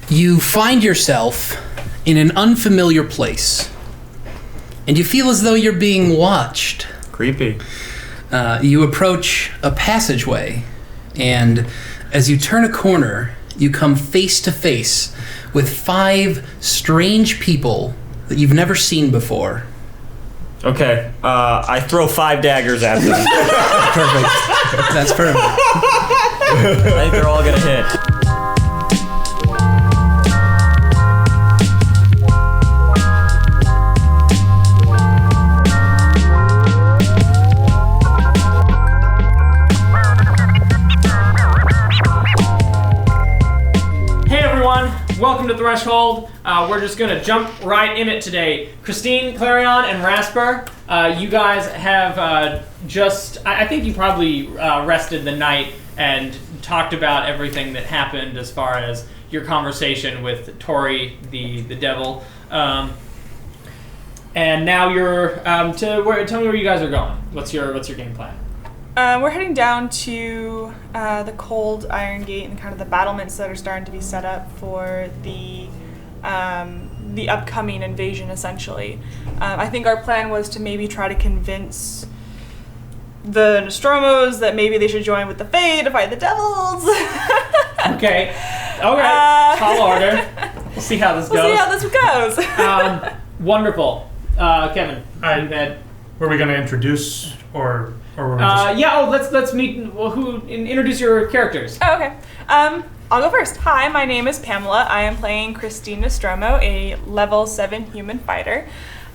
You find yourself in an unfamiliar place, and you feel as though you're being watched. Creepy. You approach a passageway, and as you turn a corner, you come face to face with 5 strange people that you've never seen before. Okay, I throw 5 daggers at them. Perfect. That's perfect. I think they're all gonna hit. Welcome to Threshold. We're just going to jump right in it today. Christine, Clarion, and Rasper, you guys have I think you probably rested the night and talked about everything that happened as far as your conversation with Tori, the devil. And now you're, tell me where you guys are going. What's your game plan? We're heading down to the cold Iron Gate and kind of the battlements that are starting to be set up for the upcoming invasion, essentially. I think our plan was to maybe try to convince the Nostromos that maybe they should join with the Fae to fight the devils. Okay. All right. Tall order. We'll see how this goes. Wonderful. Kevin, were we going to introduce or were we just... let's meet. Well, introduce your characters. Oh, okay. I'll go first. Hi, my name is Pamela. I am playing Christine Nostromo, a level 7 human fighter,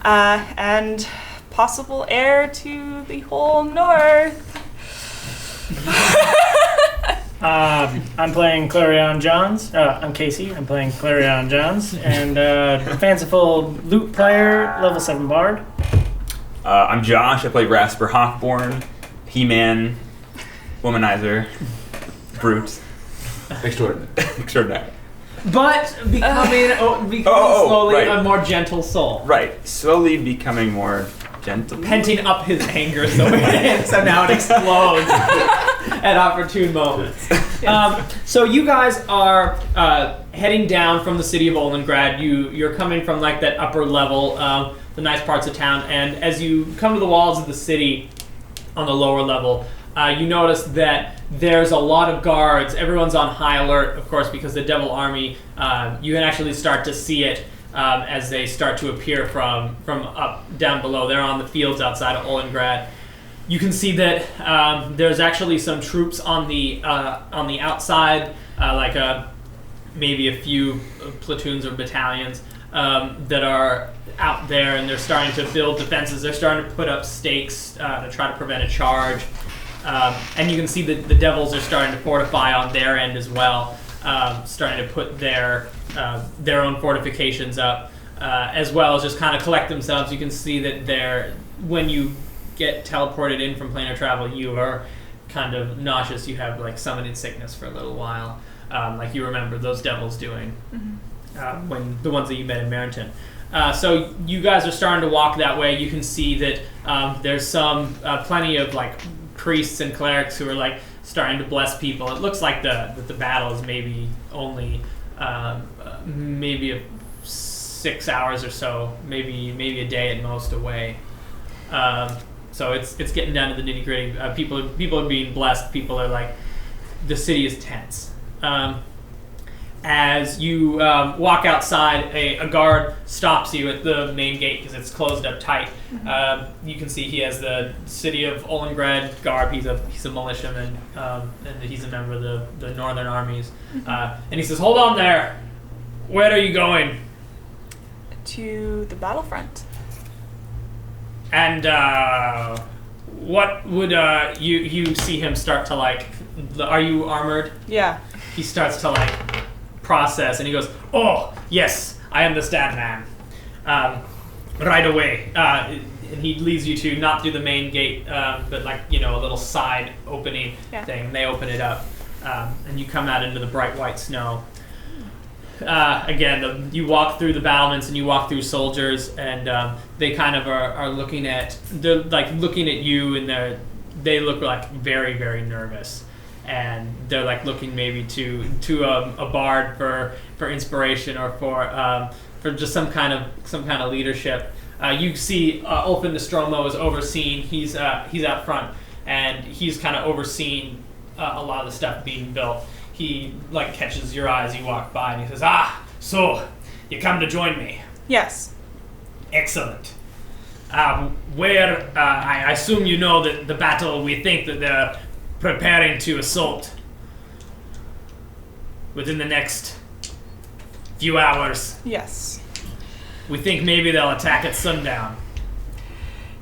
and possible heir to the whole North. I'm playing Clarion Johns. I'm Casey. I'm playing Clarion Johns, and fanciful lute player, level 7 bard. I'm Josh. I play Rasper Hawkborn, He-Man, Womanizer, Brute. Extraordinary. But becoming slowly right. a more gentle soul. Right. Slowly becoming more gentle. Penting up his anger so now it explodes at opportune moments. So you guys are heading down from the city of Ölengrad. You're coming from like that upper level, the nice parts of town, and as you come to the walls of the city on the lower level, you notice that there's a lot of guards. Everyone's on high alert, of course, because the Devil Army, you can actually start to see it as they start to appear from up down below. They're on the fields outside of Ölengrad. You can see that there's actually some troops on the outside, maybe a few platoons or battalions that are out there, and they're starting to build defenses. They're starting to put up stakes to try to prevent a charge. And you can see that the devils are starting to fortify on their end as well, starting to put their own fortifications up, as well as just kind of collect themselves. You can see that when you get teleported in from planar travel, you are kind of nauseous. You have like summoning sickness for a little while, like you remember those devils doing when the ones that you met in Merrington. So you guys are starting to walk that way. You can see that there's plenty of like priests and clerics who are like starting to bless people. It looks like the battle is maybe only maybe 6 hours or so, maybe a day at most away. So it's getting down to the nitty gritty. People are being blessed. People are like, the city is tense. As you walk outside, a guard stops you at the main gate because it's closed up tight. You can see he has the city of Ölengrad garb. He's a militiaman, and he's a member of the northern armies. And he says, "Hold on there. Where are you going?" To the battlefront. And what would you see him start to like? Are you armored? Yeah. He starts to like process, and he goes, "Oh yes, I understand, man. Right away." And he leads you to not through the main gate, but like a little side opening thing. And they open it up, and you come out into the bright white snow. Again, you walk through the battlements and you walk through soldiers, and they kind of are looking at you, and they look like very, very nervous. and they're like looking maybe to a bard for inspiration or for just some kind of leadership. You see Ulfin Nostromo is overseeing. He's out front, and he's kind of overseeing a lot of the stuff being built. He like catches your eye as you walk by, and he says, so you come to join me? Yes. Excellent. I assume you know that the battle we think that they're preparing to assault within the next few hours. Yes. We think maybe they'll attack at sundown.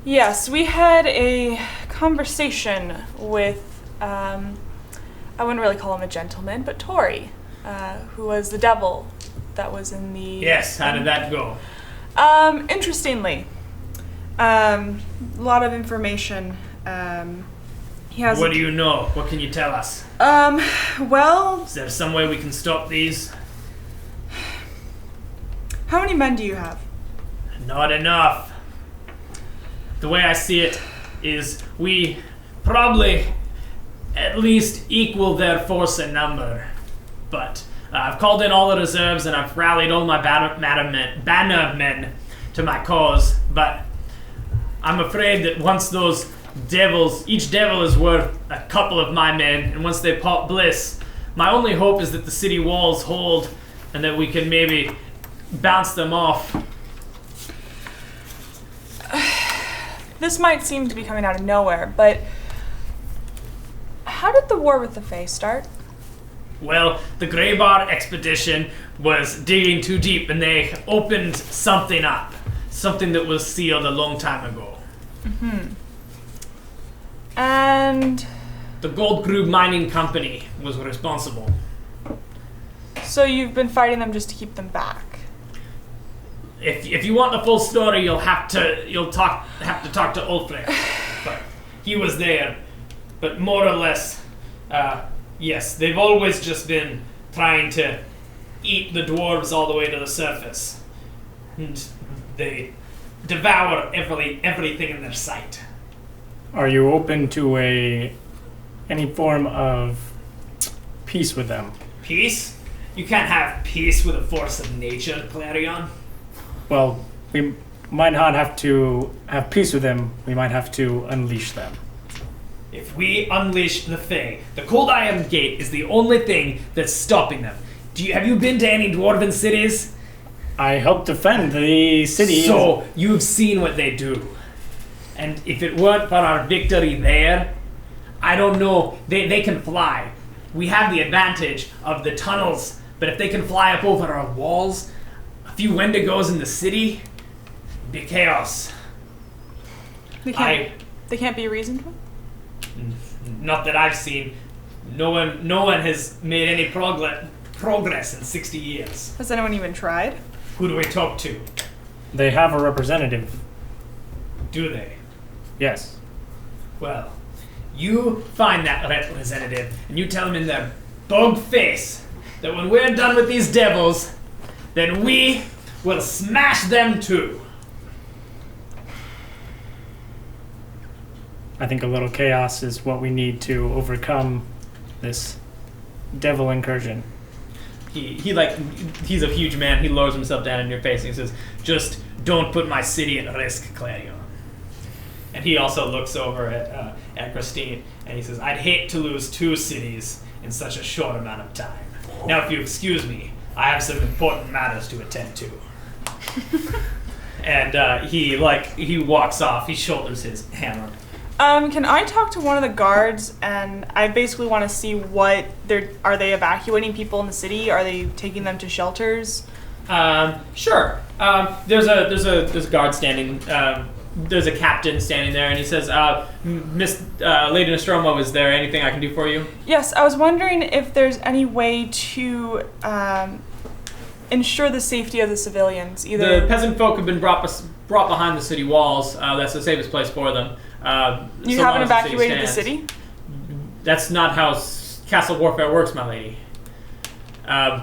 Yes, we had a conversation with, I wouldn't really call him a gentleman, but Tori, who was the devil that was in the... Yes, how did that go? Interestingly, a lot of information. He has. What do you know? What can you tell us? Well... Is there some way we can stop these? How many men do you have? Not enough. The way I see it is we probably at least equal their force and number. But I've called in all the reserves and I've rallied all my banner men to my cause. But I'm afraid that once those devils, each devil is worth a couple of my men, and once they pop bliss, my only hope is that the city walls hold and that we can maybe bounce them off. This might seem to be coming out of nowhere, but how did the war with the Fae start? Well, the Greybar expedition was digging too deep and they opened something up. Something that was sealed a long time ago. Mm-hmm. And... The Gold Grube Mining Company was responsible. So you've been fighting them just to keep them back? If you want the full story, you'll have to talk to Ulfric. But he was there. But more or less, yes, they've always just been trying to eat the dwarves all the way to the surface. And they devour everything in their sight. Are you open to any form of peace with them? Peace? You can't have peace with a force of nature, Clarion. Well, we might not have to have peace with them. We might have to unleash them. If we unleash the Fae, the Cold Iron Gate is the only thing that's stopping them. Have you been to any dwarven cities? I help defend the city. So, you've seen what they do. And if it weren't for our victory there, I don't know, they can fly. We have the advantage of the tunnels, but if they can fly up over our walls, a few Wendigos in the city, it'd be chaos. They can't be reasoned with? Not that I've seen. No one has made any progress in 60 years. Has anyone even tried? Who do we talk to? They have a representative. Do they? Yes. Well, you find that representative and you tell them in their bug face that when we're done with these devils, then we will smash them too. I think a little chaos is what we need to overcome this devil incursion. He's a huge man. He lowers himself down in your face and he says, "Just don't put my city at risk, Clarion." And he also looks over at Christine and he says, "I'd hate to lose 2 cities in such a short amount of time. Now, if you excuse me, I have some important matters to attend to." And he walks off. He shoulders his hammer. Can I talk to one of the guards? And I basically want to see what are they evacuating people in the city? Are they taking them to shelters? Sure. There's a guard standing. There's a captain standing there, and he says, "Miss Lady Nostromo, is there anything I can do for you?" Yes, I was wondering if there's any way to ensure the safety of the civilians. Either the peasant folk have been brought behind the city walls. That's the safest place for them. You so haven't long as the city evacuated the stands. city? That's not how castle warfare works, my lady.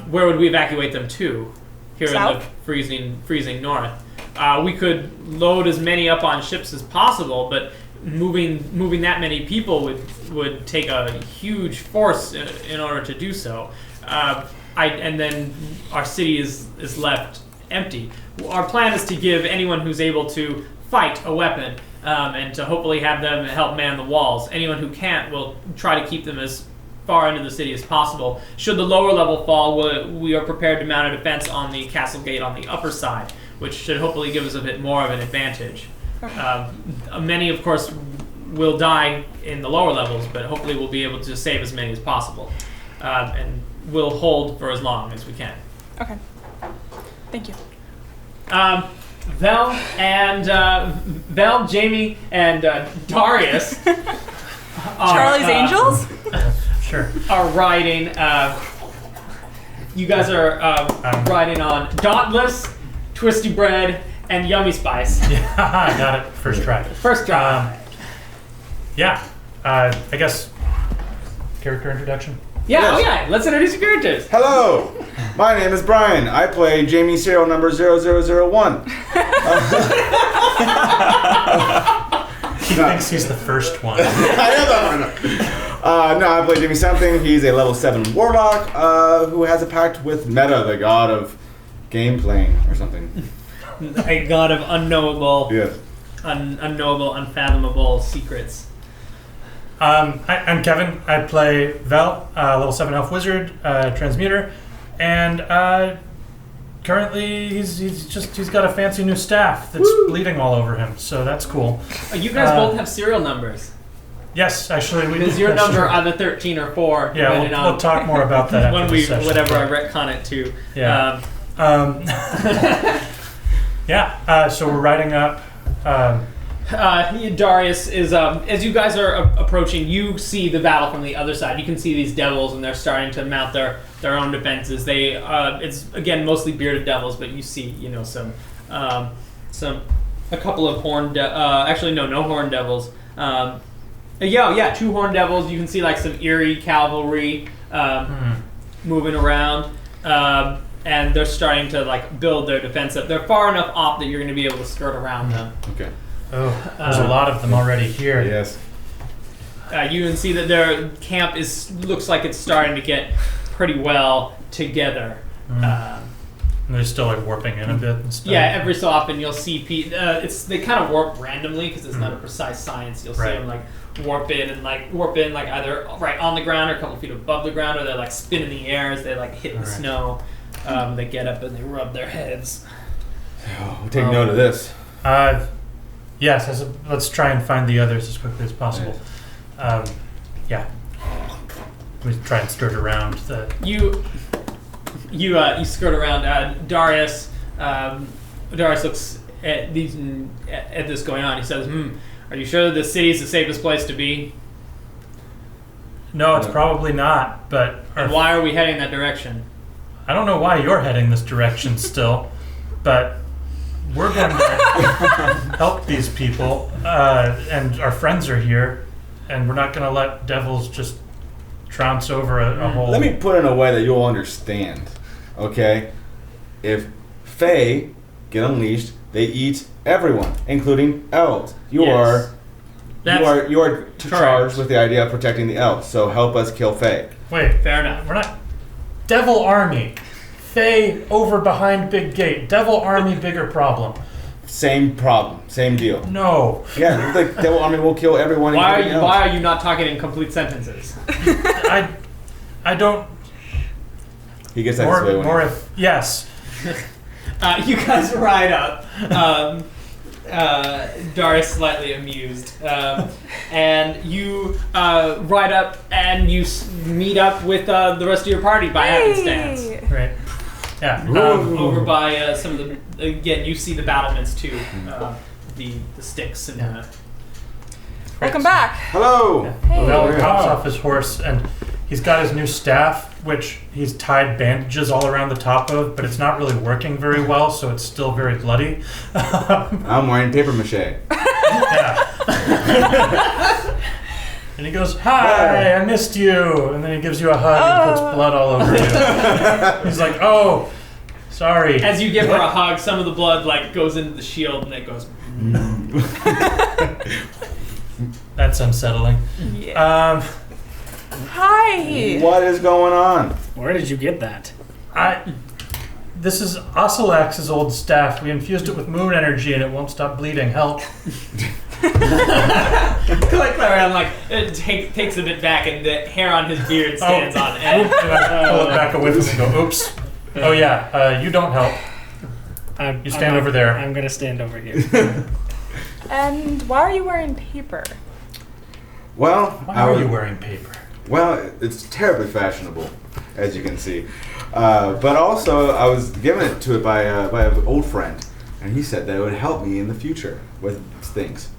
Where would we evacuate them to? Here South? in the freezing north. We could load as many up on ships as possible, but moving that many people would take a huge force in order to do so. And then our city is left empty. Our plan is to give anyone who's able to fight a weapon, and to hopefully have them help man the walls. Anyone who can't, we'll try to keep them as far into the city as possible. Should the lower level fall, we are prepared to mount a defense on the castle gate on the upper side, which should hopefully give us a bit more of an advantage. Many, of course, will die in the lower levels, but hopefully we'll be able to save as many as possible. And we'll hold for as long as we can. Okay. Thank you. Vel, Jamie, and Darius Charlie's Angels? Sure. are riding. You guys are riding on Dauntless, Twisty Bread, and Yummy Spice. Yeah, I got it. First try. First try. Yeah. I guess character introduction. Yeah, Yes. okay. Let's introduce your characters. Hello, my name is Brian. I play Jamie serial number 0001. He thinks he's the first one. I know that one. No, I play Jamie something. He's a level 7 warlock who has a pact with Meta, the god of game playing or something. A god of unknowable, Yes. unknowable, unfathomable secrets. I'm Kevin. I play Vel, level 7 elf wizard, transmuter, and currently he's got a fancy new staff that's bleeding all over him, so that's cool. You guys both have serial numbers. Yes, actually, we Is your number either 13 or 4? Yeah, depending on we'll talk more about that after when the session. whatever I retcon it to. Yeah. Yeah. So we're riding up. Darius is as you guys are approaching, you see the battle from the other side. You can see these devils, and they're starting to mount their own defenses. They it's again mostly bearded devils, but you see some a couple of horned actually no horned devils. Yeah, 2 horned devils. You can see like some eerie cavalry moving around, and they're starting to like build their defense up. They're far enough off that you're going to be able to skirt around them. Okay. Oh, there's a lot of them already here. Yes. You can see that their camp looks like it's starting to get pretty well together. And they're still like warping in a bit and stuff. Yeah, every so often you'll see they kind of warp randomly because it's not a precise science. You'll see them like warp in like either right on the ground or a couple feet above the ground, or they like spin in the air as they like hit the snow. They get up and they rub their heads. Oh, we'll take note of this. Yes, let's try and find the others as quickly as possible. Yeah. We try and skirt around the. You skirt around. Darius looks at this going on. He says, "Are you sure the city is the safest place to be?" No, it's probably not. But And why are we heading that direction? I don't know why you're heading this direction still, but we're going to help these people, and our friends are here, and we're not going to let devils just trounce over a whole... Let me put it in a way that you'll understand, okay? If Fae get unleashed, they eat everyone, including elves. You are charged with the idea of protecting the elves, so help us kill Fae. Wait, Fair enough. we're not... Devil Army. Fae over behind Big Gate. Devil Army, bigger problem. Same problem, same deal. No. Yeah, the Devil Army will kill everyone. Why are you not talking in complete sentences? I don't... He gets that way More if... Yes. You guys ride up. Darius slightly amused, and you ride up and you meet up with the rest of your party by happenstance. Right. Yeah. Over by some of the again, you see the battlements too, the sticks and. Welcome back. Hello. Val hops off his horse and he's got his new staff, which he's tied bandages all around the top of, but it's not really working very well, so it's still very bloody. I'm wearing paper mache. Yeah. And he goes, "Hi, I missed you." And then he gives you a hug and puts blood all over you. He's like, "Oh, sorry." As you give her a hug, some of the blood like goes into the shield and it goes. That's unsettling. Yeah. Hi. What is going on? Where did you get that? This is Ocellax's old staff. We infused it with moon energy and it won't stop bleeding. Help. Clarion it takes a bit back, and the hair on his beard stands on end. And I pull it back away from him and go, oops. Oh yeah, you don't help. You stand over there. I'm gonna stand over here. And why are you wearing paper? Well, Why are you wearing paper? Well, it's terribly fashionable, as you can see. But also, I was given it to it by an old friend, and he said that it would help me in the future with things.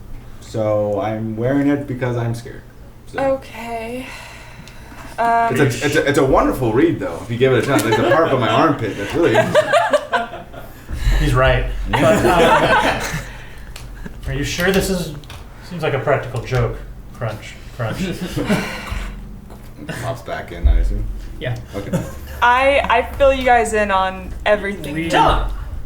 So I'm wearing it because I'm scared. So. Okay. It's a wonderful read, though. If you give it a chance, there's a part of my armpit that's really interesting. He's right. But, are you sure this seems like a practical joke? Crunch. Pops back in, I assume. Yeah. Okay. I fill you guys in on everything.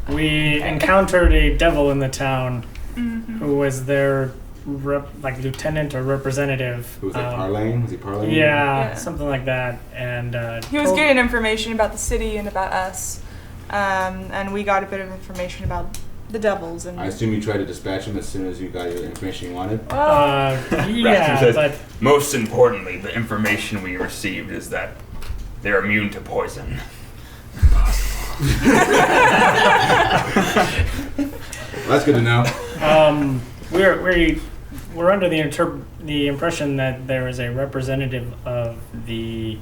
We encountered a devil in the town who was their lieutenant or representative. Who was it? Parlaying? Was he parlaying? Yeah, something like that. And he was getting information about the city and about us, and we got a bit of information about the devils. And I assume you tried to dispatch him as soon as you got the information you wanted? Yeah, says, but most importantly, the information we received is that they're immune to poison. That's good to know. We're under the impression that there is a representative of the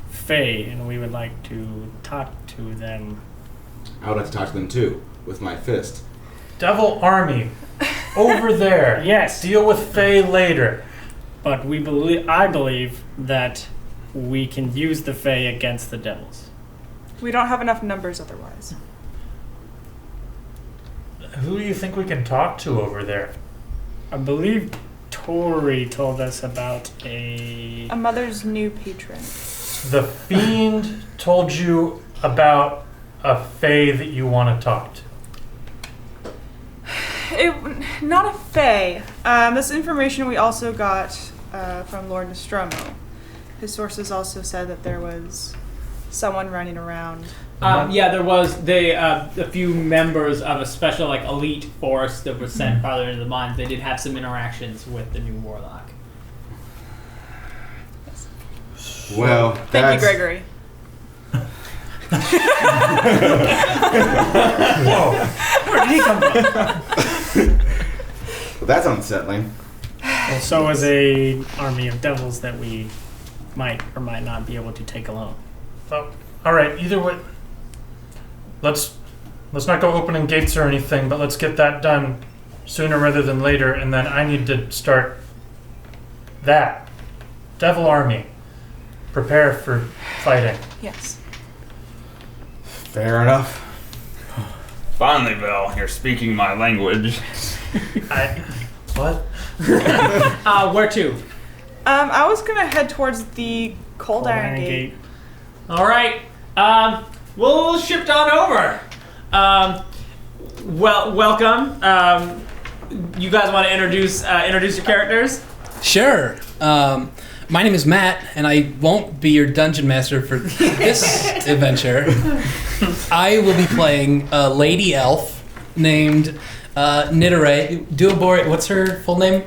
Fae, and we would like to talk to them. I would like to talk to them too, with my fist. Devil army, over there. Yes. Deal with Fae later. But I believe that we can use the Fae against the devils. we don't have enough numbers otherwise. Who do you think we can talk to over there? I believe Tori told us about A mother's new patron. The fiend told you about a fae that you want to talk to. Not a fae. This information we also got from Lord Nostromo. His sources also said that there was someone running around. Yeah, there was a few members of a special elite force that was sent farther into the mines. They did have some interactions with the new warlock. Well, Thank you, Gregory. Whoa! Where did he come from? That's unsettling. Well, so is a army of devils that we might or might not be able to take alone. Oh, all right. Either way, let's not go opening gates or anything, but let's get that done sooner rather than later. And then I need to start that devil army. Prepare for fighting. Yes. Fair enough. Finally, Bill, you're speaking my language. What? Where to? I was gonna head towards the Cold Iron Gate. All right. We'll shift on over. Welcome. You guys want to introduce your characters? Sure. My name is Matt, and I won't be your dungeon master for this adventure. I will be playing a lady elf named Nidare. Duobor, what's her full name?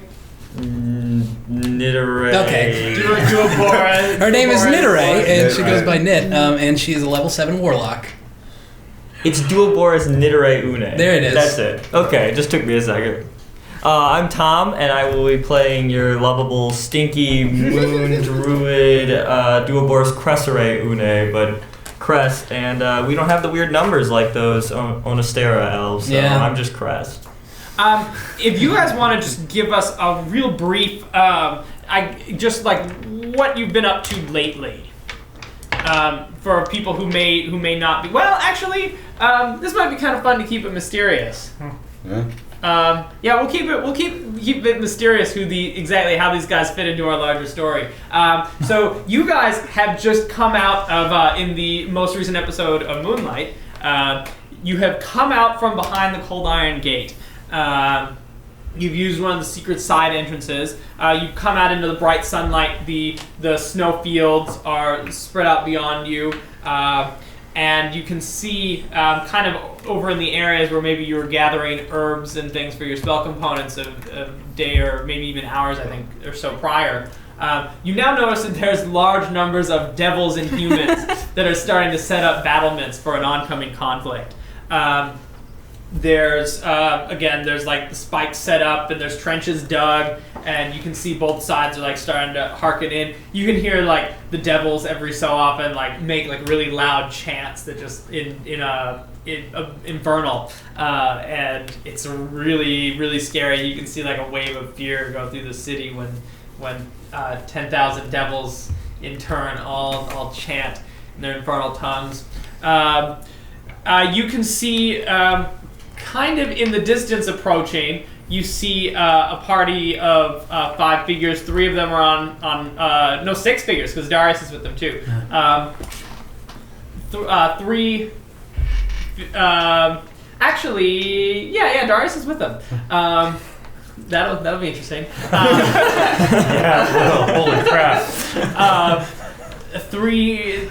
Nidare. Okay. Duobora. Her name is Nidare, and she goes by Nid, and she is a level 7 warlock. It's Duoboris Nidare Une. There it is. That's it. Okay, it just took me a second. I'm Tom, and I will be playing your lovable, stinky, moon druid Duoboris Cressere Une, but Crest, and we don't have the weird numbers like those Onastera elves, so Yeah. I'm just Crest. If you guys want to just give us a real brief, what you've been up to lately, for people who may not be. Well, actually, this might be kind of fun to keep it mysterious. Yeah. We'll keep it mysterious exactly how these guys fit into our larger story. So you guys have just come out of in the most recent episode of Moonlight. You have come out from behind the Cold Iron Gate. You've used one of the secret side entrances. You come out into the bright sunlight. The snow fields are spread out beyond you, and you can see kind of over in the areas where maybe you were gathering herbs and things for your spell components of day or maybe even hours, I think, or so prior. You now notice that there's large numbers of devils and humans that are starting to set up battlements for an oncoming conflict. There's like the spikes set up and there's trenches dug, and you can see both sides are like starting to harken in. You can hear like the devils every so often like make like really loud chants that just infernal, and it's really, really scary. You can see like a wave of fear go through the city when 10,000 devils in turn all chant in their infernal tongues. You can see kind of in the distance approaching, you see a party of 5 figures. 3 of them are on 6 figures because Darius is with them too. 3. Actually, yeah, Darius is with them. That'll be interesting. Yeah, holy crap. 3,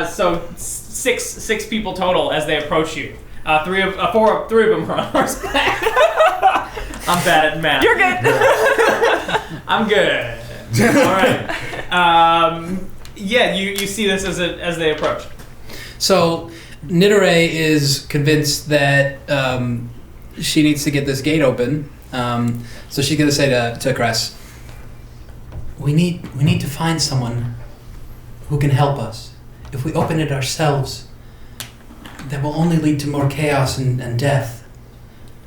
so 6 people total as they approach you. 3 of them are on horseback. I'm bad at math. You're good. I'm good. All right. You see this as they approach. So Nidore is convinced that she needs to get this gate open. So she's gonna say to Cress, "We need to find someone who can help us. If we open it ourselves, that will only lead to more chaos and death."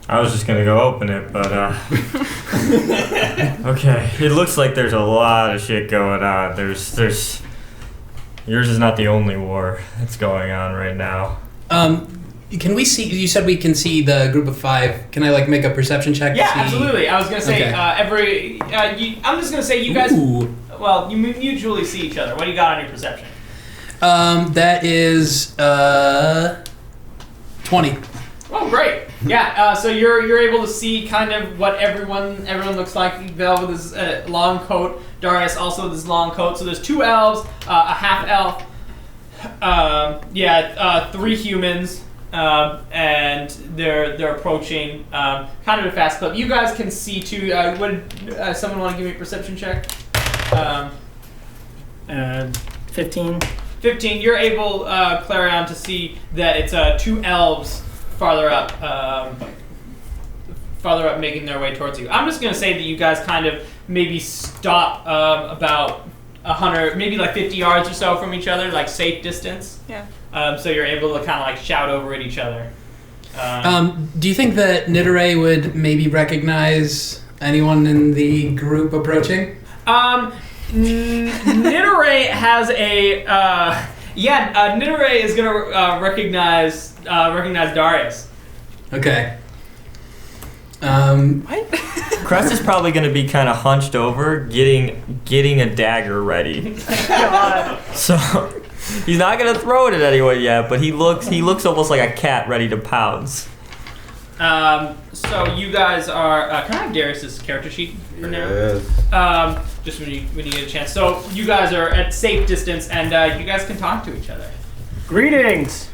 I was just gonna go open it, but okay. It looks like there's a lot of shit going on. There's yours is not the only war that's going on right now. Can we see? You said we can see the group of 5. Can I like make a perception check? Yeah, to see? absolutely. I was gonna say Okay. I'm just gonna say you guys. Ooh. Well, you mutually see each other. What do you got on your perception? That is 20. Oh, great! Yeah, so you're able to see kind of what everyone looks like. Vel with his long coat, Darius also with his long coat. So there's 2 elves, a half elf, 3 humans, and they're approaching kind of a fast clip. You guys can see too. Someone want to give me a perception check? 15. 15. You're able, Clarion, to see that it's 2 elves farther up making their way towards you. I'm just going to say that you guys kind of maybe stop about 100, maybe like 50 yards or so from each other, like safe distance. Yeah. So you're able to kind of like shout over at each other. Do you think that Nidore would maybe recognize anyone in the group approaching? Nidore has a... Nidore is going to recognize Darius. Okay. What? Crest is probably going to be kind of hunched over, getting a dagger ready. God. So he's not going to throw it at anyone yet, but he looks almost like a cat ready to pounce. So you guys are. Can I have Darius's character sheet for now? Yes. Just when you get a chance. So you guys are at safe distance, and you guys can talk to each other. Greetings.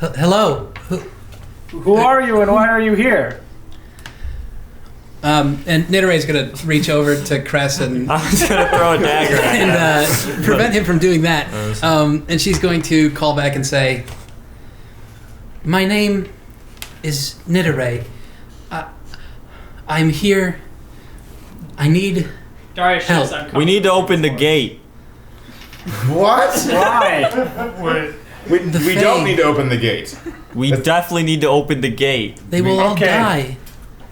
Hello. Who are you and why are you here? And Nidore's gonna reach over to Cress and I was going to throw a dagger at him. and prevent him from doing that. And she's going to call back and say, "My name is Nidore. I'm here. I need Darius help. shifts uncomfortable. We need to open the gate. What? Why? Wait, We Fae. don't need to open the gate. We definitely need to open the gate. They will all Okay. die."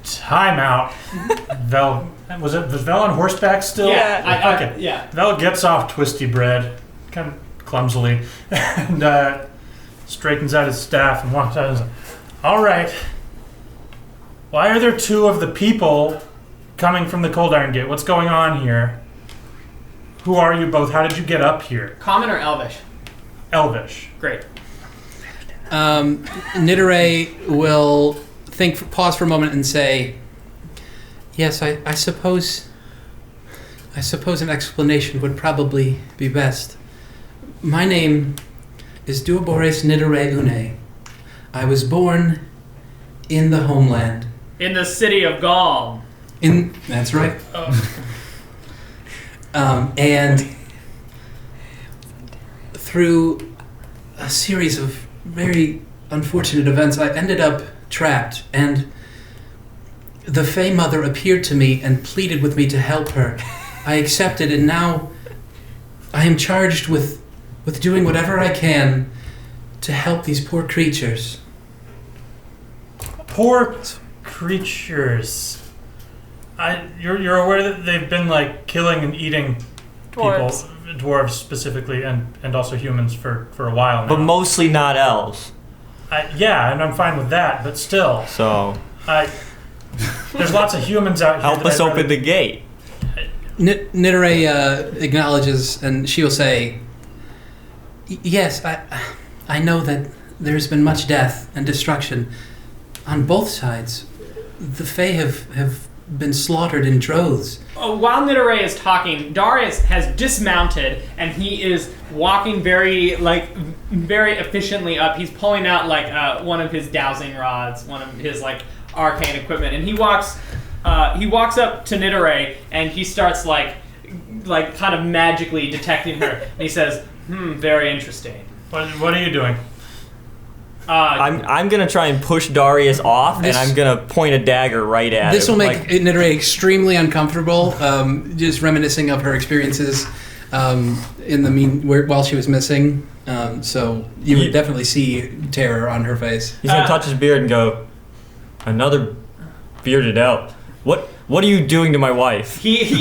time out. Vel, was Vel on horseback still? Yeah. Okay. Yeah. Vel gets off Twisty Bread, kind of clumsily, and straightens out his staff and walks out and says, "All right. Why are there 2 of the people coming from the Cold Iron Gate? What's going on here? Who are you both? How did you get up here?" Common or Elvish? Elvish. Great. Nidore will pause for a moment and say, yes, I suppose an explanation would probably be best. My name is Duobores Nidere Une. I was born in the homeland. In the city of Gaul. That's right. And through a series of very unfortunate events, I ended up trapped, and the Fey Mother appeared to me and pleaded with me to help her. I accepted, and now I am charged with doing whatever I can to help these poor creatures. Poor creatures. You're aware that they've been like killing and eating Dwarves. people, dwarves specifically, and also humans for a while now. But mostly not elves. Yeah, and I'm fine with that, but still. So There's lots of humans out here. help us open the gate. Nidere acknowledges, and she'll say, yes, I know that there's been much death and destruction on both sides. The Fae have been slaughtered in droves. While Nidere is talking, Darius has dismounted and he is walking very efficiently up. He's pulling out one of his dowsing rods, one of his arcane equipment, and he walks up to Nidere and he starts kind of magically detecting her. And he says, very interesting. What are you doing? I'm gonna try and push Darius off, and I'm gonna point a dagger right at him. This will make Nidere extremely uncomfortable, just reminiscing of her experiences while she was missing. So you would definitely see terror on her face. He's gonna touch his beard and go, another bearded elf. What are you doing to my wife? His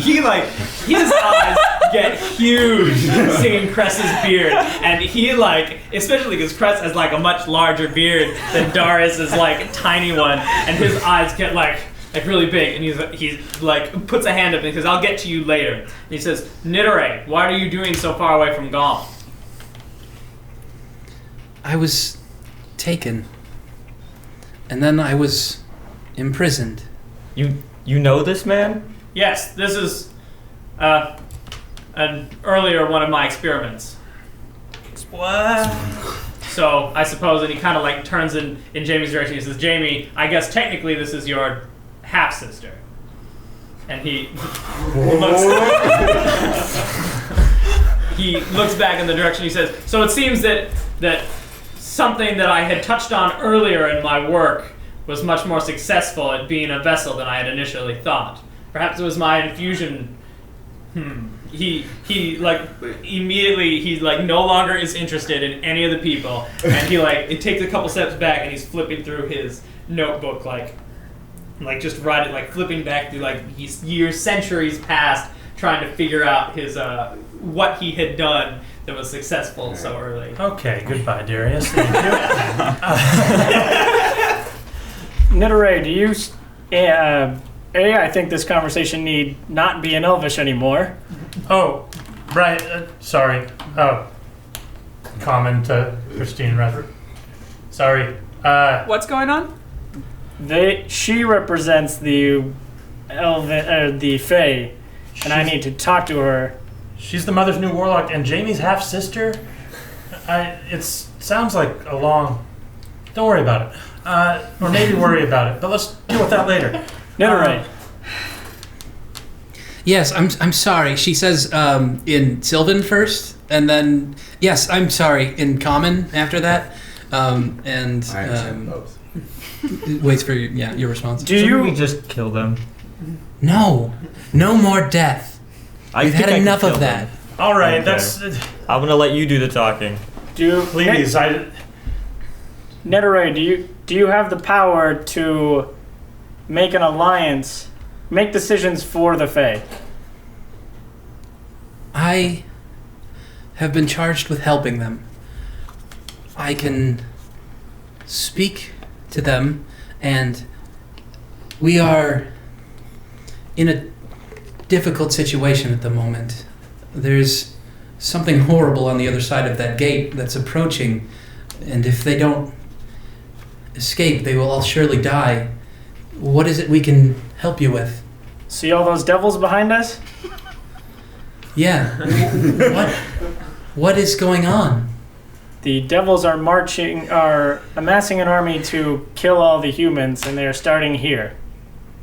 eyes get huge seeing Cress's beard, and he especially because Cress has a much larger beard than Darius's tiny one, and his eyes get really big, and he's puts a hand up and says, I'll get to you later. And he says, Nidere, why are you doing so far away from Gaul? I was taken, and then I was imprisoned. You know this man? Yes, this is an earlier one of my experiments. What? So I suppose, and he kind of turns in Jamie's direction. He says, Jamie, I guess technically this is your half sister. And he looks back in the direction. He says, so it seems that something that I had touched on earlier in my work was much more successful at being a vessel than I had initially thought. Perhaps it was my infusion. He immediately he's no longer is interested in any of the people, and it takes a couple steps back and he's flipping through his notebook just writing flipping back through years, centuries past, trying to figure out his what he had done that was successful so early. Okay, goodbye, Darius. Thank you. Nidere, do you... I think this conversation need not be in Elvish anymore. Oh, right. Sorry. Oh, common to Christine, rather. Sorry. What's going on? She represents the the Fae, and I need to talk to her. She's the Mother's New Warlock and Jamie's half sister. It sounds like a long. Don't worry about it. Or maybe worry about it, but let's deal with that later. Nidere. Yes, I'm sorry. She says in Sylvan first, and then yes, I'm sorry in Common after that, and I understand both. waits for your response. Shouldn't we just kill them? No more death. We've had enough of that. All right, Okay. that's. I'm gonna let you do the talking. Please, Nidere, do you have the power to make an alliance, make decisions for the Fae? I have been charged with helping them. I can speak to them, and we are in a difficult situation at the moment. There's something horrible on the other side of that gate that's approaching, and if they don't escape, they will all surely die. What is it we can help you with? See all those devils behind us? Yeah. What is going on? The devils are amassing an army to kill all the humans, and they are starting here.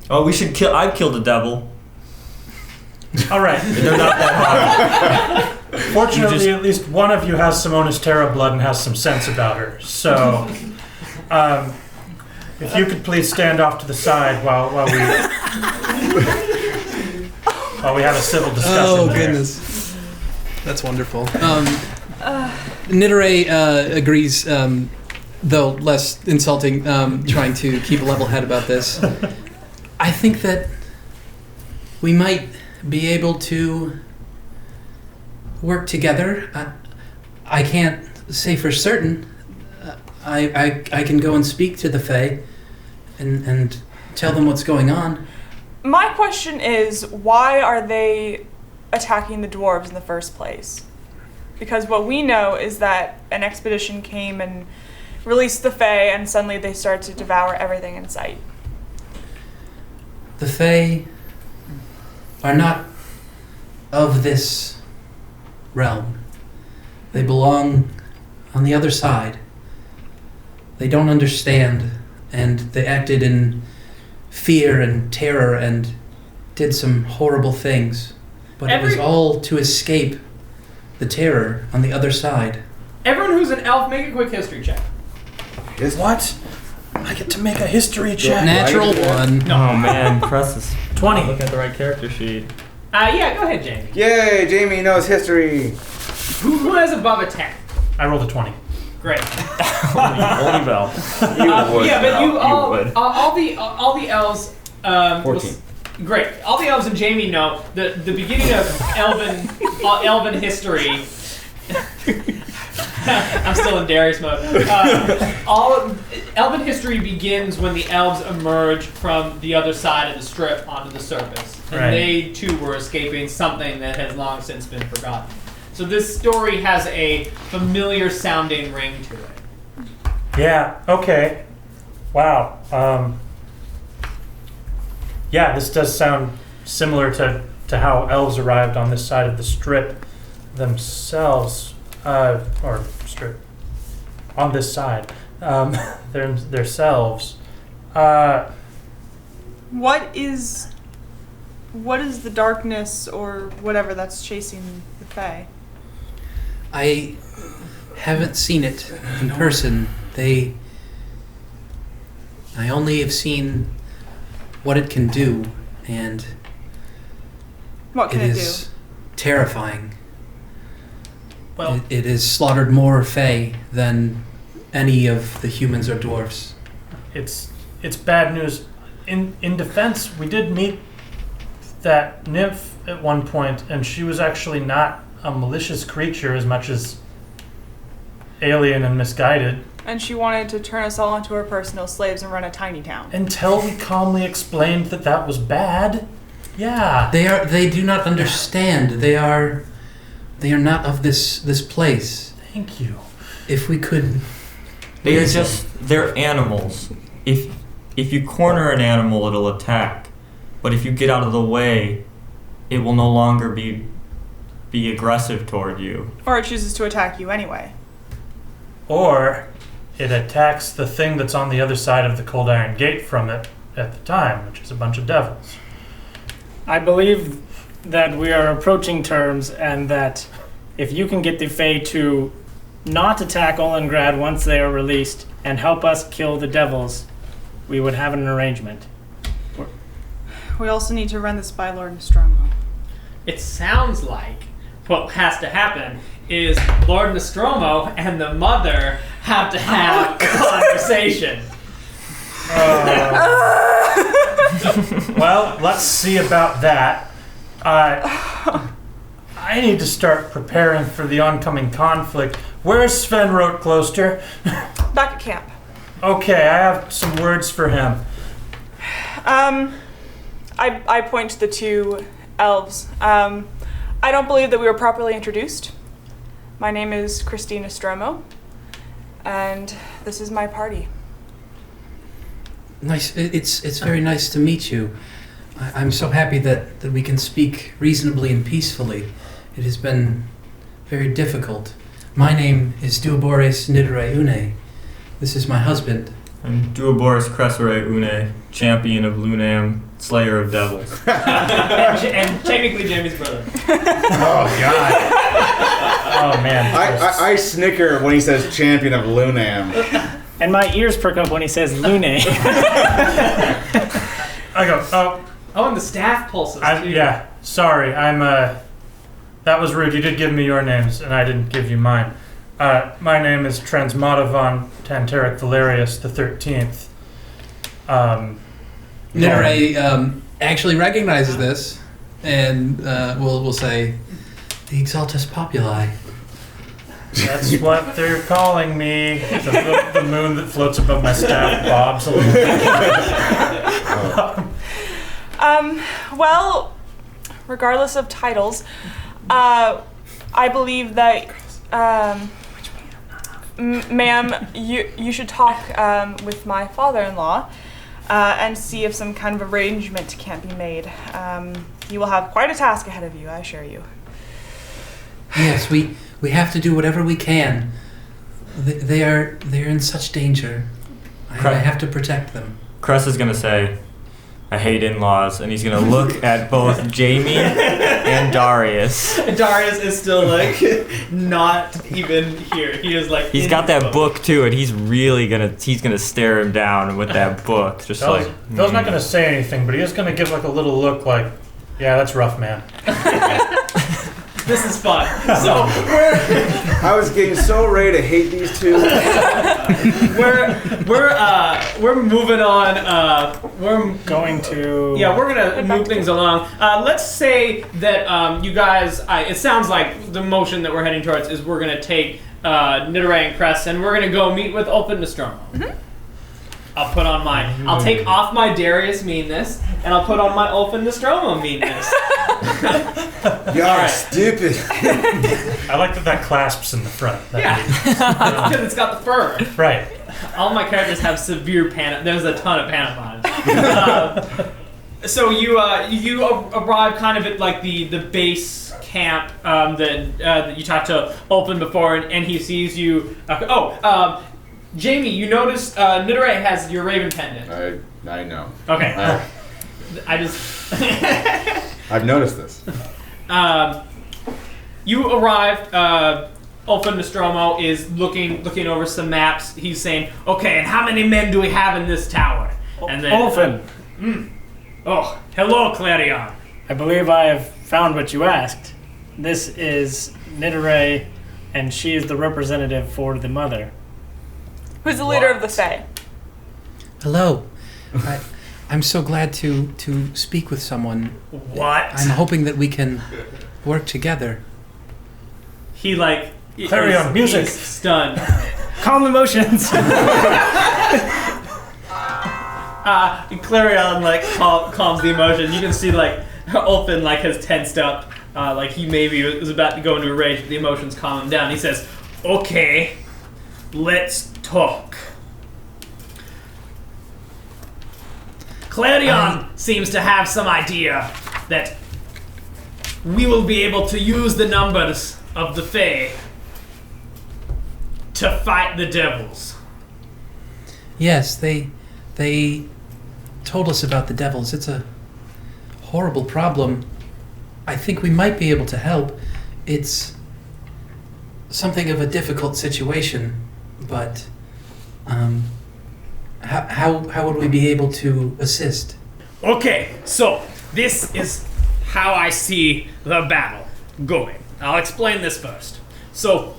Oh, we should kill. I'd kill the devil. All right. They're not that hard. Fortunately, at least one of you has Simonis Terra blood and has some sense about her. So, if you could please stand off to the side while we have a civil discussion. Oh, there. goodness. That's wonderful. Nidare agrees, though less insulting, trying to keep a level head about this. I think that we might be able to work together. I can't say for certain. I can go and speak to the Fae and tell them what's going on. My question is, why are they attacking the dwarves in the first place? Because what we know is that an expedition came and released the Fae, and suddenly they started to devour everything in sight. The Fae are not of this realm. They belong on the other side. They don't understand, and they acted in fear and terror and did some horrible things. But it was all to escape the terror on the other side. Everyone who's an elf, make a quick history check. What? I get to make a history check. Natural one. Oh man, Cress is 20. looking at the right character sheet. Yeah, go ahead, Jamie. Yay, Jamie knows history. Who has above a 10? I rolled a 20. Great. Only Bell. You would. Yeah, but Mel, you all would. all the elves. 14. Great. All the elves and Jamie know the beginning of elven history. I'm still in Darius mode. Elven history begins when the elves emerge from the other side of the strip onto the surface, and Right. they too were escaping something that has long since been forgotten. So this story has a familiar sounding ring to it. Yeah, okay. Wow. Yeah, this does sound similar to how elves arrived on this side of the strip themselves. Or strip. On this side. Themselves. What is the darkness or whatever that's chasing the Fae? I haven't seen it in person. I only have seen what it can do, and What can it do? is terrifying. Well, It has slaughtered more Fae than any of the humans or dwarfs. It's bad news. In defense, we did meet that nymph at one point, and she was actually not a malicious creature as much as alien and misguided. And she wanted to turn us all into her personal slaves and run a tiny town. Until we calmly explained that was bad. Yeah. They do not understand. They are not of this place. Thank you. If we could They're animals. If you corner an animal, it'll attack. But if you get out of the way, it will no longer be aggressive toward you. Or it chooses to attack you anyway. Or it attacks the thing that's on the other side of the cold iron gate from it at the time, which is a bunch of devils. I believe that we are approaching terms, and that if you can get the Fae to not attack Ölengrad once they are released and help us kill the devils, we would have an arrangement. We also need to run this by Lord Nostromo. it sounds like what has to happen is Lord Nostromo and the mother have to have a conversation. Well, let's see about that. I need to start preparing for the oncoming conflict. Where's Sven Rotkloster? Back at camp. Okay, I have some words for him. I point to the two elves. I don't believe that we were properly introduced. My name is Christina Stromo, and this is my party. Nice. It's very nice to meet you. I'm so happy that we can speak reasonably and peacefully. It has been very difficult. My name is Duoboris Nidere Une. This is my husband. I'm Duoboris Cressere Une, champion of Lunam, slayer of devils. and technically Jamie's brother. Oh God. Oh man. I snicker when he says champion of Lunam. And my ears perk up when he says Lune. I go. Oh, and the staff pulses too. Yeah. Sorry. That was rude. You did give me your names, and I didn't give you mine. My name is Transmodavon Tanteric Valerius the 13th. Nidere actually recognizes this, and we'll say, the Exaltus Populi. That's what they're calling me. The moon that floats above my staff bobs a little bit. Well, regardless of titles, I believe that, ma'am, you should talk with my father-in-law and see if some kind of arrangement can be made. You will have quite a task ahead of you, I assure you. Yes, we have to do whatever we can. They're in such danger. I have to protect them. Cress is gonna say, I hate in-laws, and he's gonna look at both Jamie and Darius. Darius is still like not even here. He is like He's got that book too, and he's gonna stare him down with that book. Just Phil's not gonna say anything, but he is gonna give like a little look like, yeah, that's rough, man. This is fun. So I was getting so ready to hate these two. we're moving on. We're going to... Yeah, we're gonna move things along. Let's say that you guys. It sounds like the motion that we're heading towards is we're gonna take Nidere and Crest, and we're gonna go meet with Ulfin Nostromo. Mm-hmm. I'll put on my. I'll take off my Darius meanness, and I'll put on my Ulfin Nostromo meanness. Y'all are stupid. I like that clasps in the front. Because it's got the fur. Right. All my characters have severe panic. There's a ton of panic. So you arrive kind of at like the base camp that you talked to Ulfin before, and he sees you. Jamie, you notice Nidere has your raven pendant. I know. Okay. I've noticed this. You arrived. Ulfin Nostromo is looking over some maps. He's saying, "Okay, and how many men do we have in this tower?" And then Ulfin. Oh, hello, Clarion. I believe I have found what you asked. This is Nidere, and she is the representative for the mother. Who's the leader of the Fae? Hello. I'm so glad to speak with someone. What? I'm hoping that we can work together. He like Clarion, music. He's stunned. Calm emotions. Clarion like calms the emotion. You can see like Ulfin like has tensed up. Like he maybe was about to go into a rage, but the emotions calm him down. He says, "Okay, let's talk." Clarion seems to have some idea that we will be able to use the numbers of the Fae to fight the devils. Yes, they told us about the devils. It's a horrible problem. I think we might be able to help. It's something of a difficult situation, but how would we be able to assist? Okay, so this is how I see the battle going. I'll explain this first. So,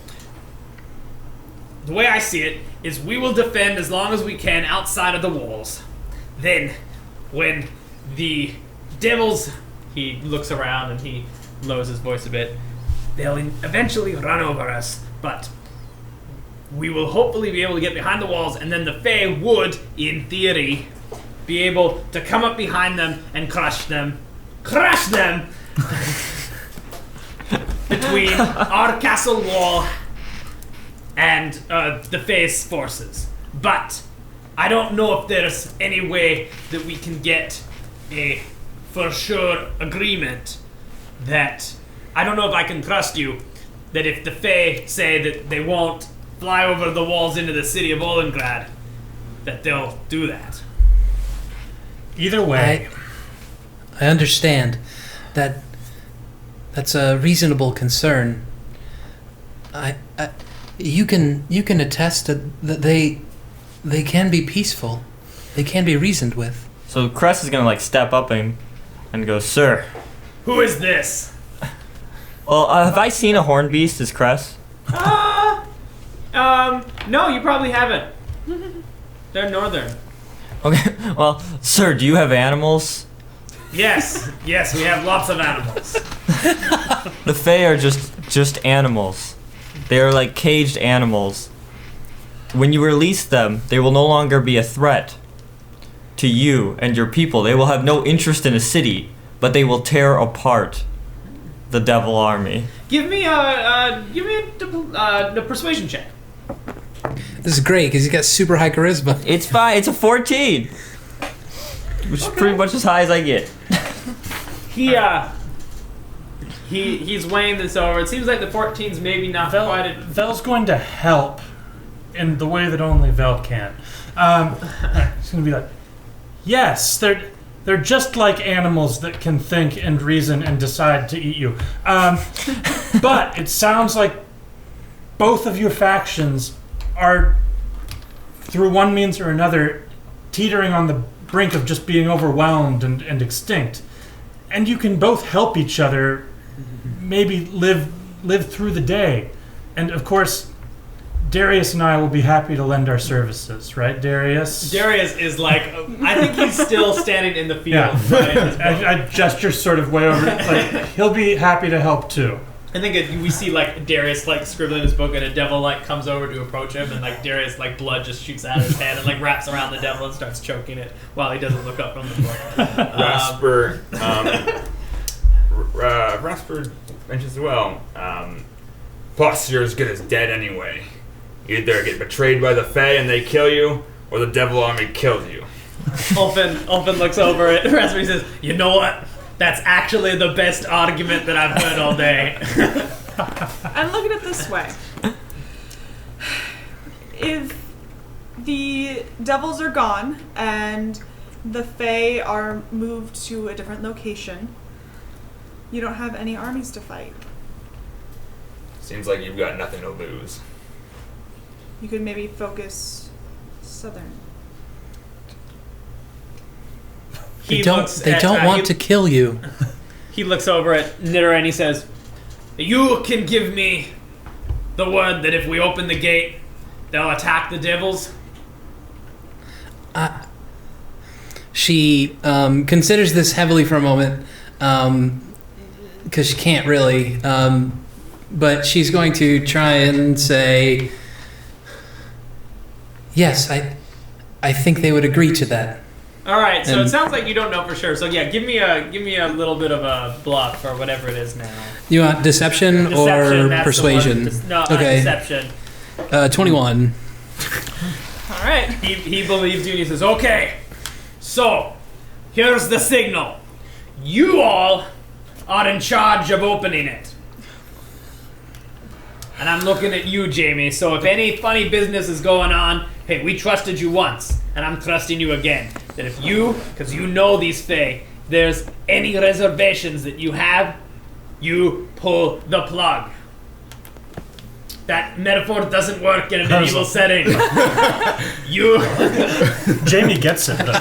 the way I see it is we will defend as long as we can outside of the walls. Then, when the devils, he looks around and he lowers his voice a bit, they'll eventually run over us, but we will hopefully be able to get behind the walls, and then the Fae would, in theory, be able to come up behind them and crush them between our castle wall and the Fae's forces. But I don't know if there's any way that we can get a for sure agreement that I don't know if I can trust you that if the Fae say that they won't fly over the walls into the city of Ölengrad, that they'll do that. Either way, I understand that that's a reasonable concern. You can attest that they can be peaceful. They can be reasoned with. So Cress is gonna like step up and go, "Sir, Who is this? well, have I seen a horn beast as Cress?" No, you probably haven't. They're northern. Okay, well, sir, do you have animals? Yes, we have lots of animals. The Fae are just animals. They are like caged animals. When you release them, they will no longer be a threat to you and your people. They will have no interest in a city, but they will tear apart the devil army. Give me a persuasion check. This is great because he's got super high charisma. It's fine. It's a 14, which is pretty much as high as I get. He's weighing this over. It seems like the 14's maybe not quite a... Vel's going to help in the way that only Vel can. It's going to be like, yes, they're just like animals that can think and reason and decide to eat you. But it sounds like both of your factions are, through one means or another, teetering on the brink of just being overwhelmed and extinct. And you can both help each other maybe live through the day. And of course, Darius and I will be happy to lend our services, right, Darius? Darius is like, I think he's still standing in the field. Yeah. Right? I gesture sort of way over. Like, he'll be happy to help too. I think we see like Darius like scribbling his book, and a devil like comes over to approach him, and like Darius like blood just shoots out of his hand and like wraps around the devil and starts choking it while he doesn't look up from the book. Rasper mentions as well. Plus, you're as good as dead anyway. You either get betrayed by the Fae and they kill you, or the devil army kills you. Ulfin looks over at Rasper and says, "You know what? That's actually the best argument that I've heard all day." And look at it this way. If the devils are gone and the Fae are moved to a different location, you don't have any armies to fight. Seems like you've got nothing to lose. You could maybe focus southern. They don't want to kill you. He looks over at Knitter and he says, "You can give me the word that if we open the gate, they'll attack the devils?" She considers this heavily for a moment because she can't really. But she's going to try and say, "Yes, I think they would agree to that." All right, so And- it sounds like you don't know for sure. So yeah, give me a little bit of a bluff or whatever it is now. You want deception Deception, or that's the persuasion? one. No, Okay. deception. 21. All right. He believes you and he says, "Okay, so here's the signal. You all are in charge of opening it. And I'm looking at you, Jamie, so if any funny business is going on, hey, we trusted you once, and I'm trusting you again. That if you, because you know these Fae, there's any reservations that you have, you pull the plug." That metaphor doesn't work in a medieval setting. You Jamie gets it, though.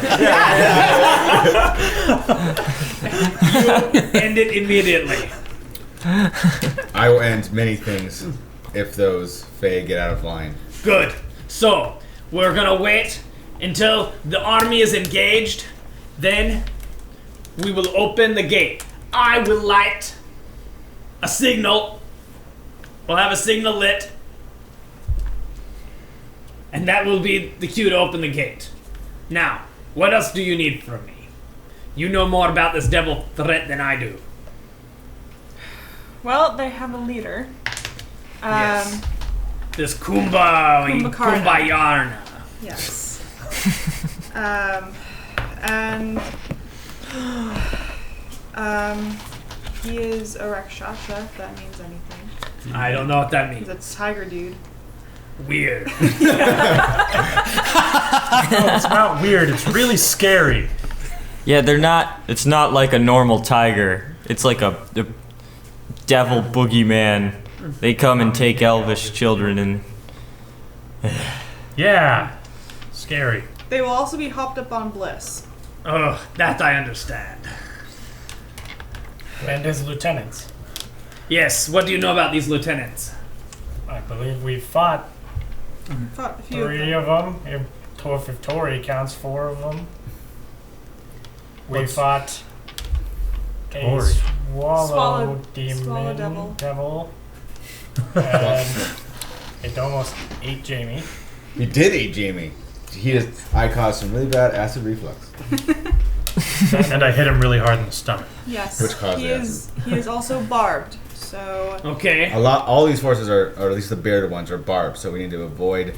you end it immediately. I will end many things if those Fae get out of line. Good. So, we're gonna wait until the army is engaged. Then, we will open the gate. I will light a signal. We'll have a signal lit. And that will be the cue to open the gate. Now, what else do you need from me? You know more about this devil threat than I do. Well, they have a leader. Yes. This Kumbaya. Yes. He is a Rakshasa, if that means anything. I don't know what that He's means. a tiger dude. Weird. No, it's not weird. It's really scary. Yeah, they're not. It's not like a normal tiger. It's like a devil boogeyman. They come and take elvish children and. Yeah, scary. They will also be hopped up on bliss. Oh, that I understand. And his lieutenants. Yes, what do you know about these lieutenants? I believe we fought Fought a few 3 of of them. If Tori counts 4 of them. We What's fought a Tori? swallow demon swallow devil. and it almost ate Jamie. He did eat Jamie. I caused some really bad acid reflux. And I hit him really hard in the stomach. Yes. Which caused he the is also barbed. So Okay. All these forces are, or at least the bearded ones, are barbed. So we need to avoid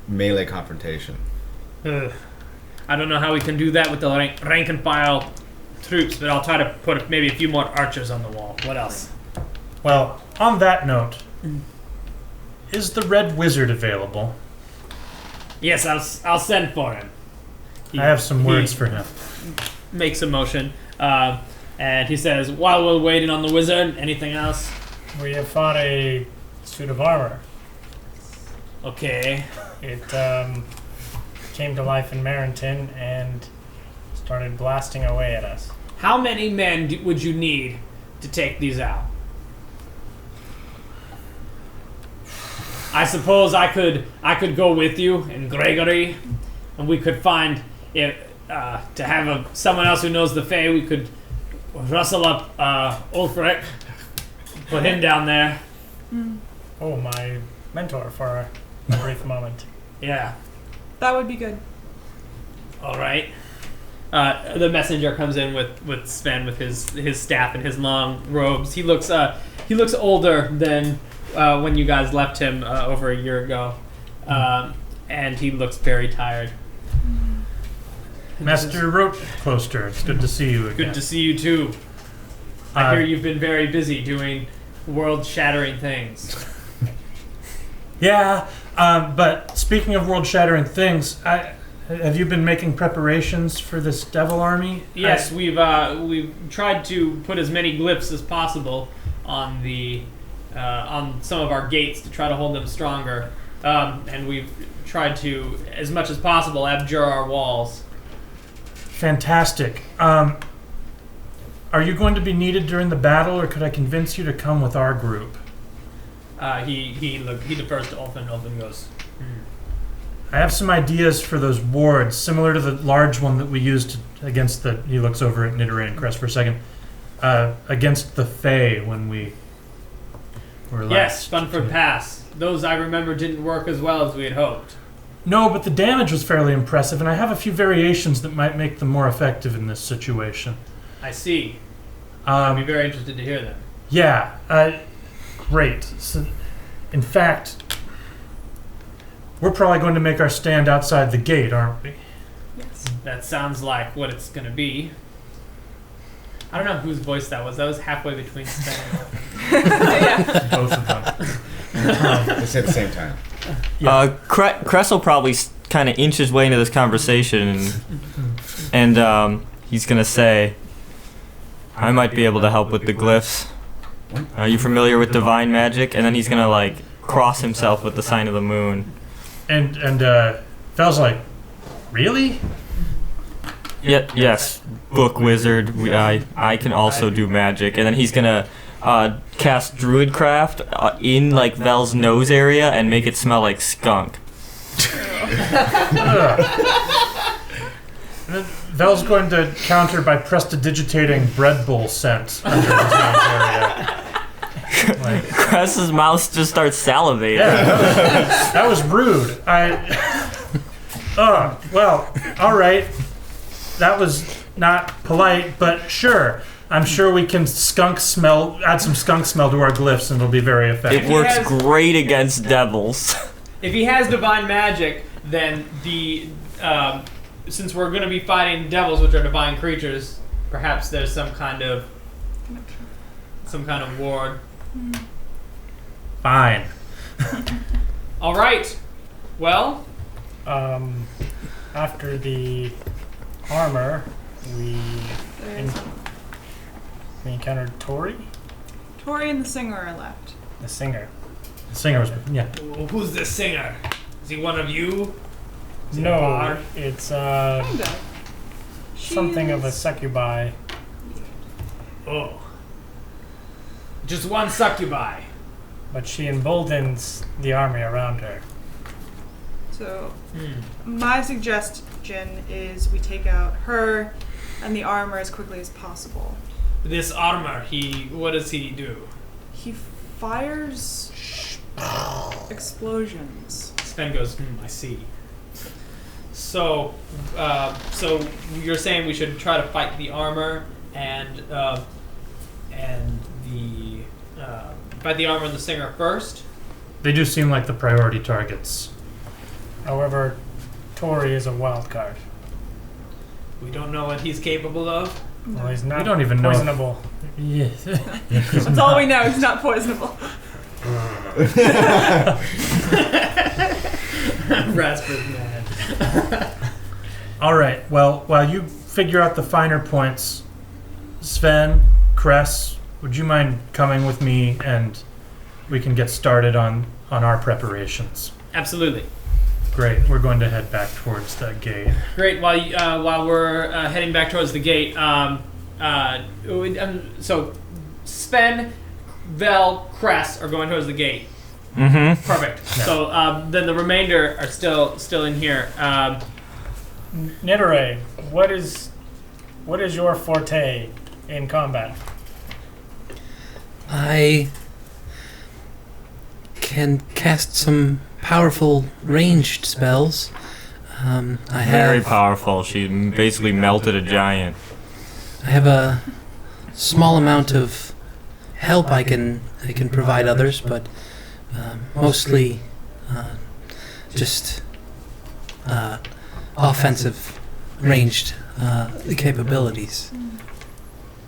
melee confrontation. Ugh. I don't know how we can do that with the rank and file troops, but I'll try to put maybe a few more archers on the wall. What else? Well, on that note, is the Red Wizard available? Yes, I'll send for him. I have some words for him. Makes a motion, and he says, "While we're waiting on the wizard, anything else?" We have fought a suit of armor. Okay. It came to life in Marenton and started blasting away at us. How many men would you need to take these out? I suppose I could go with you and Gregory, and we could find if to have someone else who knows the Fae. We could rustle up Ulfric, put him down there. Oh, my mentor for a brief moment. Yeah. that would be good. All right. The messenger comes in with Sven with his staff and his long robes. He looks older than when you guys left him over a year ago, and he looks very tired. Master Roachcloster, it's good to see you again. Good to see you too. I hear you've been very busy doing world-shattering things. Yeah, but speaking of world-shattering things, have you been making preparations for this devil army? Yes, we've tried to put as many glyphs as possible on on some of our gates to try to hold them stronger, and we've tried to, as much as possible, abjure our walls. Fantastic. Are you going to be needed during the battle, or could I convince you to come with our group? He defers to Ulf, and Ulfin goes, I have some ideas for those wards, similar to the large one that we used against the... He looks over at Nidore and Crest for a second. Against the Fae when we were last... Yes, Funford Pass. Those, I remember, didn't work as well as we had hoped. No, but the damage was fairly impressive, and I have a few variations that might make them more effective in this situation. I see. I'd be very interested to hear them. Yeah, great. So, in fact, we're probably going to make our stand outside the gate, aren't we? Yes. That sounds like what it's going to be. I don't know whose voice that was. That was halfway between Sven and Ulfin. Both of them. They say at the same time. Cress will probably kind of inch his way into this conversation, and he's gonna say, "I might be able to help with the glyphs. Are you familiar with divine magic?" And then he's gonna cross himself with the sign of the moon. And Fel's like, really? Yes, book wizard. I can also do magic, and then he's gonna cast Druidcraft in Vel's nose area and make it smell like skunk. Vel's going to counter by prestidigitating bread bowl scent under his nose area. Cress's mouth just starts salivating. Yeah, that was rude. Well, all right. That was not polite, but sure. I'm sure we can add some skunk smell to our glyphs, and it'll be very effective. It works great against devils. If he has divine magic, then since we're going to be fighting devils, which are divine creatures, perhaps there's some kind of ward. Fine. All right. Well, after the armor, we encountered Tori, Tori and the singer are left. the singer. The singer was, yeah. who's the singer? Is he one of you? Is he a No, bard? it's Kinda. something of a succubi. Oh. Just one succubi. But she emboldens the army around her. So, my suggestion is we take out her and the armor as quickly as possible. This armor, what does he do? He fires explosions. Sven goes, I see. So you're saying we should try to fight the armor and fight the armor and the singer first? They do seem like the priority targets. However, Tori is a wild card. We don't know what he's capable of. Well, he's not We don't even know. poisonable. Yes. That's all we know. He's not poisonable. Rasper's mad. All right. Well, while you figure out the finer points, Sven, Cress, would you mind coming with me and we can get started on our preparations? Absolutely. Great. We're going to head back towards the gate. Great. While we're heading back towards the gate, so Sven, Vel, Cress are going towards the gate. Mm-hmm. Perfect. Yeah. So then the remainder are still in here. Nidore, what is your forte in combat? I can cast some powerful ranged spells. I Very have powerful. She basically melted a giant. I have a small amount of help I can provide others, but mostly just offensive ranged capabilities.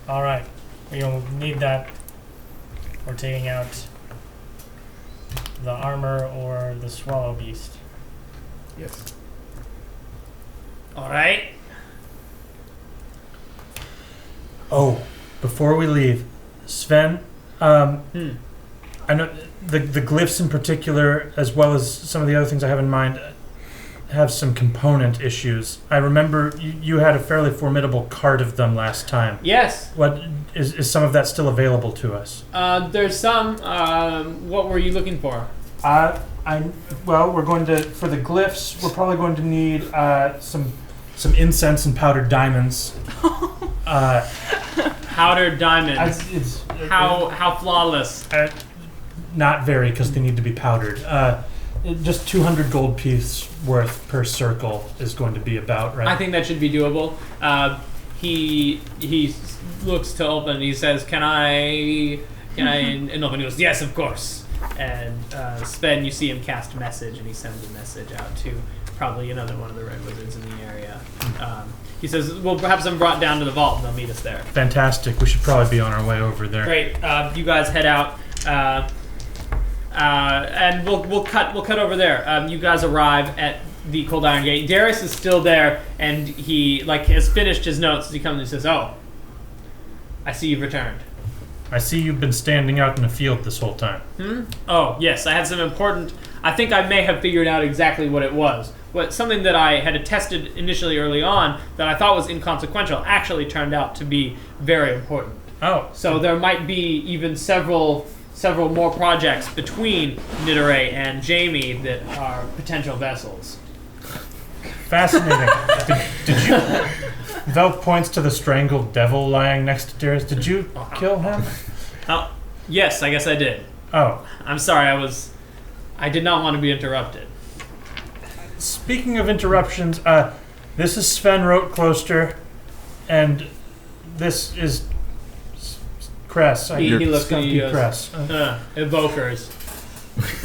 All right, you'll need that for taking out the armor or the swallow beast. Yes. All right. Oh, before we leave, Sven, I know the glyphs in particular, as well as some of the other things I have in mind, have some component issues. I remember you had a fairly formidable cart of them last time. Yes. What is some of that still available to us? There's some. What were you looking for? We're going to, for the glyphs, we're probably going to need some incense and powdered diamonds. Powdered diamonds. How flawless? Not very, because they need to be powdered. Just 200 gold piece worth per circle is going to be about right. I think that should be doable. He looks to Ulfin and he says, "Can I?" And Ulfin goes, "Yes, of course." And Sven, you see him cast a message, and he sends a message out to probably another one of the Red Wizards in the area. He says, "Well, perhaps I'm brought down to the vault, and they'll meet us there." Fantastic. We should probably be on our way over there. Great. You guys head out, and we'll cut over there. You guys arrive at the Cold Iron Gate. Darius is still there, and he has finished his notes. He comes and says, "Oh, I see you've returned." I see you've been standing out in the field this whole time. Oh, yes. I had some important... I think I may have figured out exactly what it was. Something that I had attested initially early on that I thought was inconsequential actually turned out to be very important. Oh. So there might be even several more projects between Nidore and Jamie that are potential vessels. Fascinating. Did you... Vel points to the strangled devil lying next to Darius. Did you kill him? Oh, yes, I guess I did. Oh. I'm sorry, I did not want to be interrupted. Speaking of interruptions, this is Sven Rotkloster, and this is Cress. He looks at you, Cress. evokers.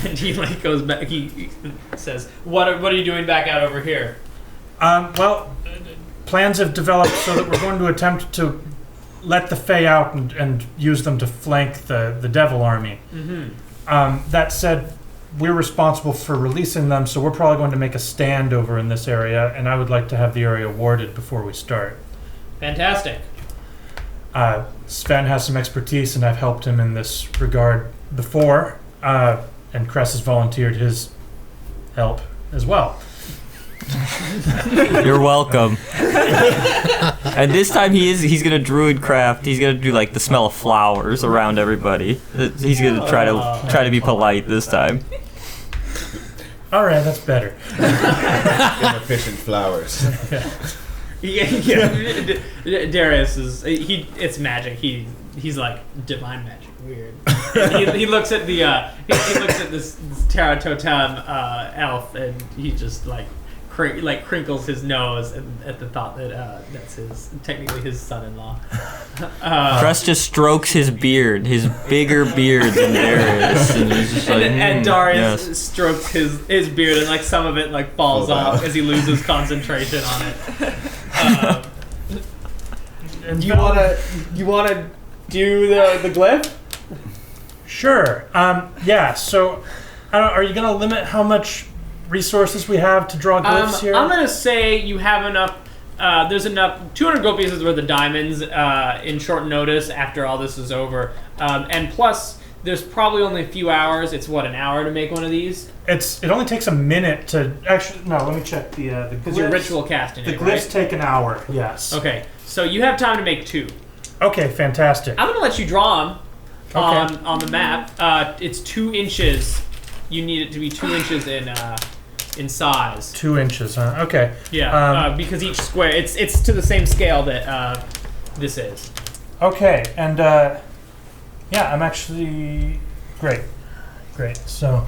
And he like goes back. He says, "What are you doing back out over here?" Well, plans have developed so that we're going to attempt to let the Fae out and use them to flank the Devil Army. Mm-hmm. That said, we're responsible for releasing them, so we're probably going to make a stand over in this area, and I would like to have the area warded before we start. Fantastic. Sven has some expertise, and I've helped him in this regard before, and Cress has volunteered his help as well. You're welcome. And this time he's gonna druid craft. He's gonna do like the smell of flowers around everybody. He's gonna try to be polite this time. All right, that's better. Inefficient flowers. Yeah. Darius is it's magic. He's like divine magic, weird. he looks at the he looks at this Terra Totem elf, and he just like crinkles his nose at the thought that that's technically his son-in-law. Crest just strokes his beard, his bigger beard than Darius, and he's just like, and Darius strokes his beard, and like some of it like falls off as he loses concentration on it. And You wanna do the glyph? Sure. Yeah. So, are you going to limit how much resources we have to draw glyphs here? I'm gonna say you have enough. There's enough 200 gold pieces worth of diamonds in short notice after all this is over, and plus there's probably only a few hours. It's an hour to make one of these. It only takes a minute to actually. No, let me check the because you're ritual casting. The it, glyphs right? take an hour. Yes. Okay, so you have time to make 2. Okay, fantastic. I'm gonna let you draw them Okay. on the map. It's 2 inches. You need it to be 2 inches in size. 2 inches, huh? Okay. Yeah, because each square, it's to the same scale that this is. Okay, and yeah, I'm actually great. So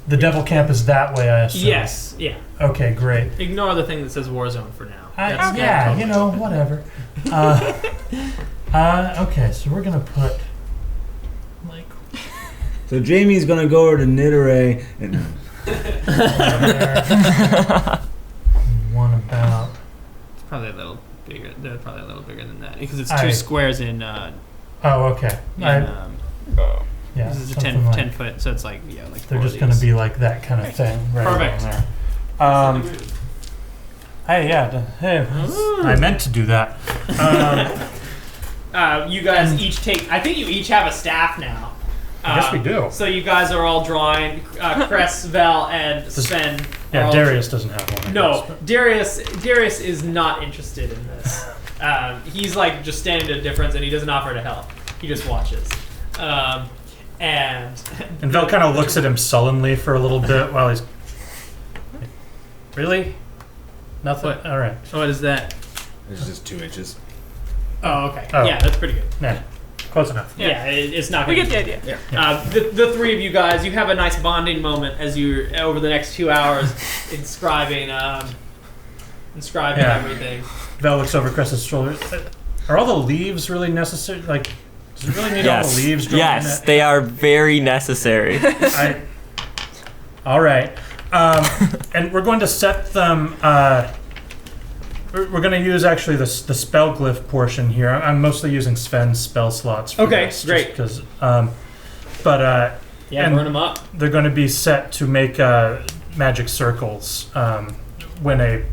the devil camp is that way, I assume. Yes, yeah. Okay, great. Ignore the thing that says Warzone for now. Yeah, you know, whatever. Okay, so we're gonna put like So Jamie's gonna go over to Nidere and one about. It's probably a little bigger. They're probably a little bigger than that because it's 2 squares in. Oh, okay. Yeah, Yeah, this is a something 10 foot, so it's like like. They're 4 just of gonna these. be like that kind of thing, right? Perfect. around there. Hey, yeah. Hey, I meant to do that. You guys each take. I think you each have a staff now. I guess we do. So you guys are all drawing. Cress, Vel, and Sven. are Yeah, all Darius doesn't have one. I No, guess, but- Darius is not interested in this. He's like just standing at a difference, and he doesn't offer to help. He just watches. And Vel kind of looks at him sullenly for a little bit while he's. Really? Nothing. What? All right. what is that? It's just 2 inches. Oh, okay. Oh. Yeah, that's pretty good. Nah, close enough. Yeah, it's not. We Gonna get the idea. the 3 of you guys, you have a nice bonding moment as you're over the next 2 hours inscribing Yeah. everything. Vel looks over Cress's shoulder. Are all the leaves really necessary? Like, does it really need all the leaves drawn Yes, in it? they are very necessary. All right. And we're going to set them. We're going to use actually the spell glyph portion here. I'm mostly using Sven's spell slots. For Okay, this, great. Because, Yeah, and burn them up. they're going to be set to make magic circles when a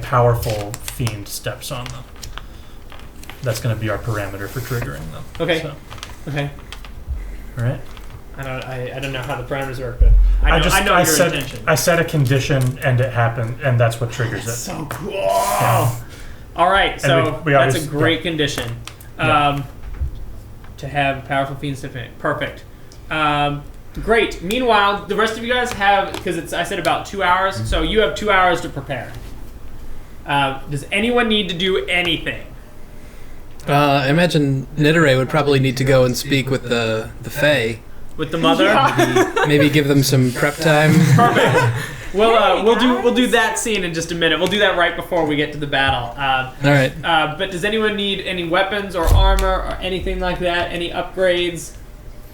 powerful fiend steps on them. That's going to be our parameter for triggering them. Okay. So, Okay. all right. I don't know how the parameters work, but I know your intention. I set a condition and it happened, and that's what triggers it. So cool. Yeah. All right, so we that's a obviously- great condition. Yeah. To have powerful fiends to finish. Perfect. Great. Meanwhile, the rest of you guys have, because I said about 2 hours, so you have 2 hours to prepare. Does anyone need to do anything? I imagine Nidere would probably need to go and speak with the Fae. With the mother? Maybe give them some prep time. Perfect. We'll do that scene in just a minute. We'll do that right before we get to the battle. All right. But does anyone need any weapons or armor or anything like that? Any upgrades?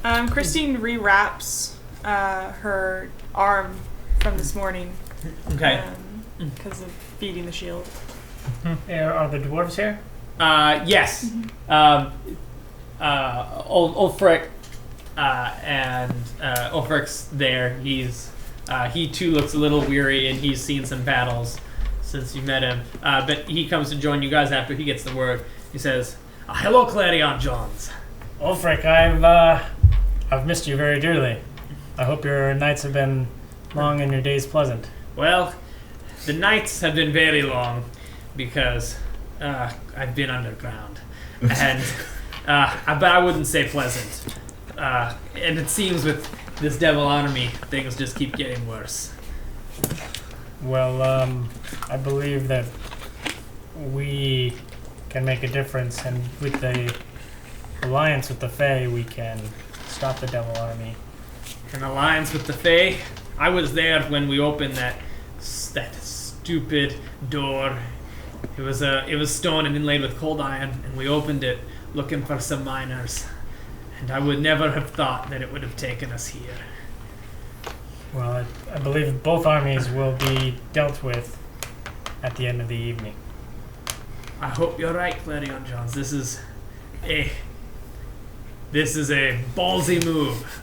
Christine rewraps her arm from this morning. Okay. Because of feeding the shield. Are the dwarves here? Yes. Ulfric and Ulfric's there. He too looks a little weary, and he's seen some battles since you met him. But he comes to join you guys after he gets the word. He says, "Hello, Clarion Johns." Ulfric, I've missed you very dearly. I hope your nights have been long and your days pleasant. Well, the nights have been very long because I've been underground, and but I wouldn't say pleasant. And it seems with this devil army, things just keep getting worse. Well, I believe that we can make a difference, and with the alliance with the Fae, we can stop the devil army. An alliance with the Fae? I was there when we opened that stupid door. It was stone and inlaid with cold iron, and we opened it looking for some miners. And I would never have thought that it would have taken us here. Well, I believe both armies will be dealt with at the end of the evening. I hope you're right, Clarion Johns. This is a ballsy move.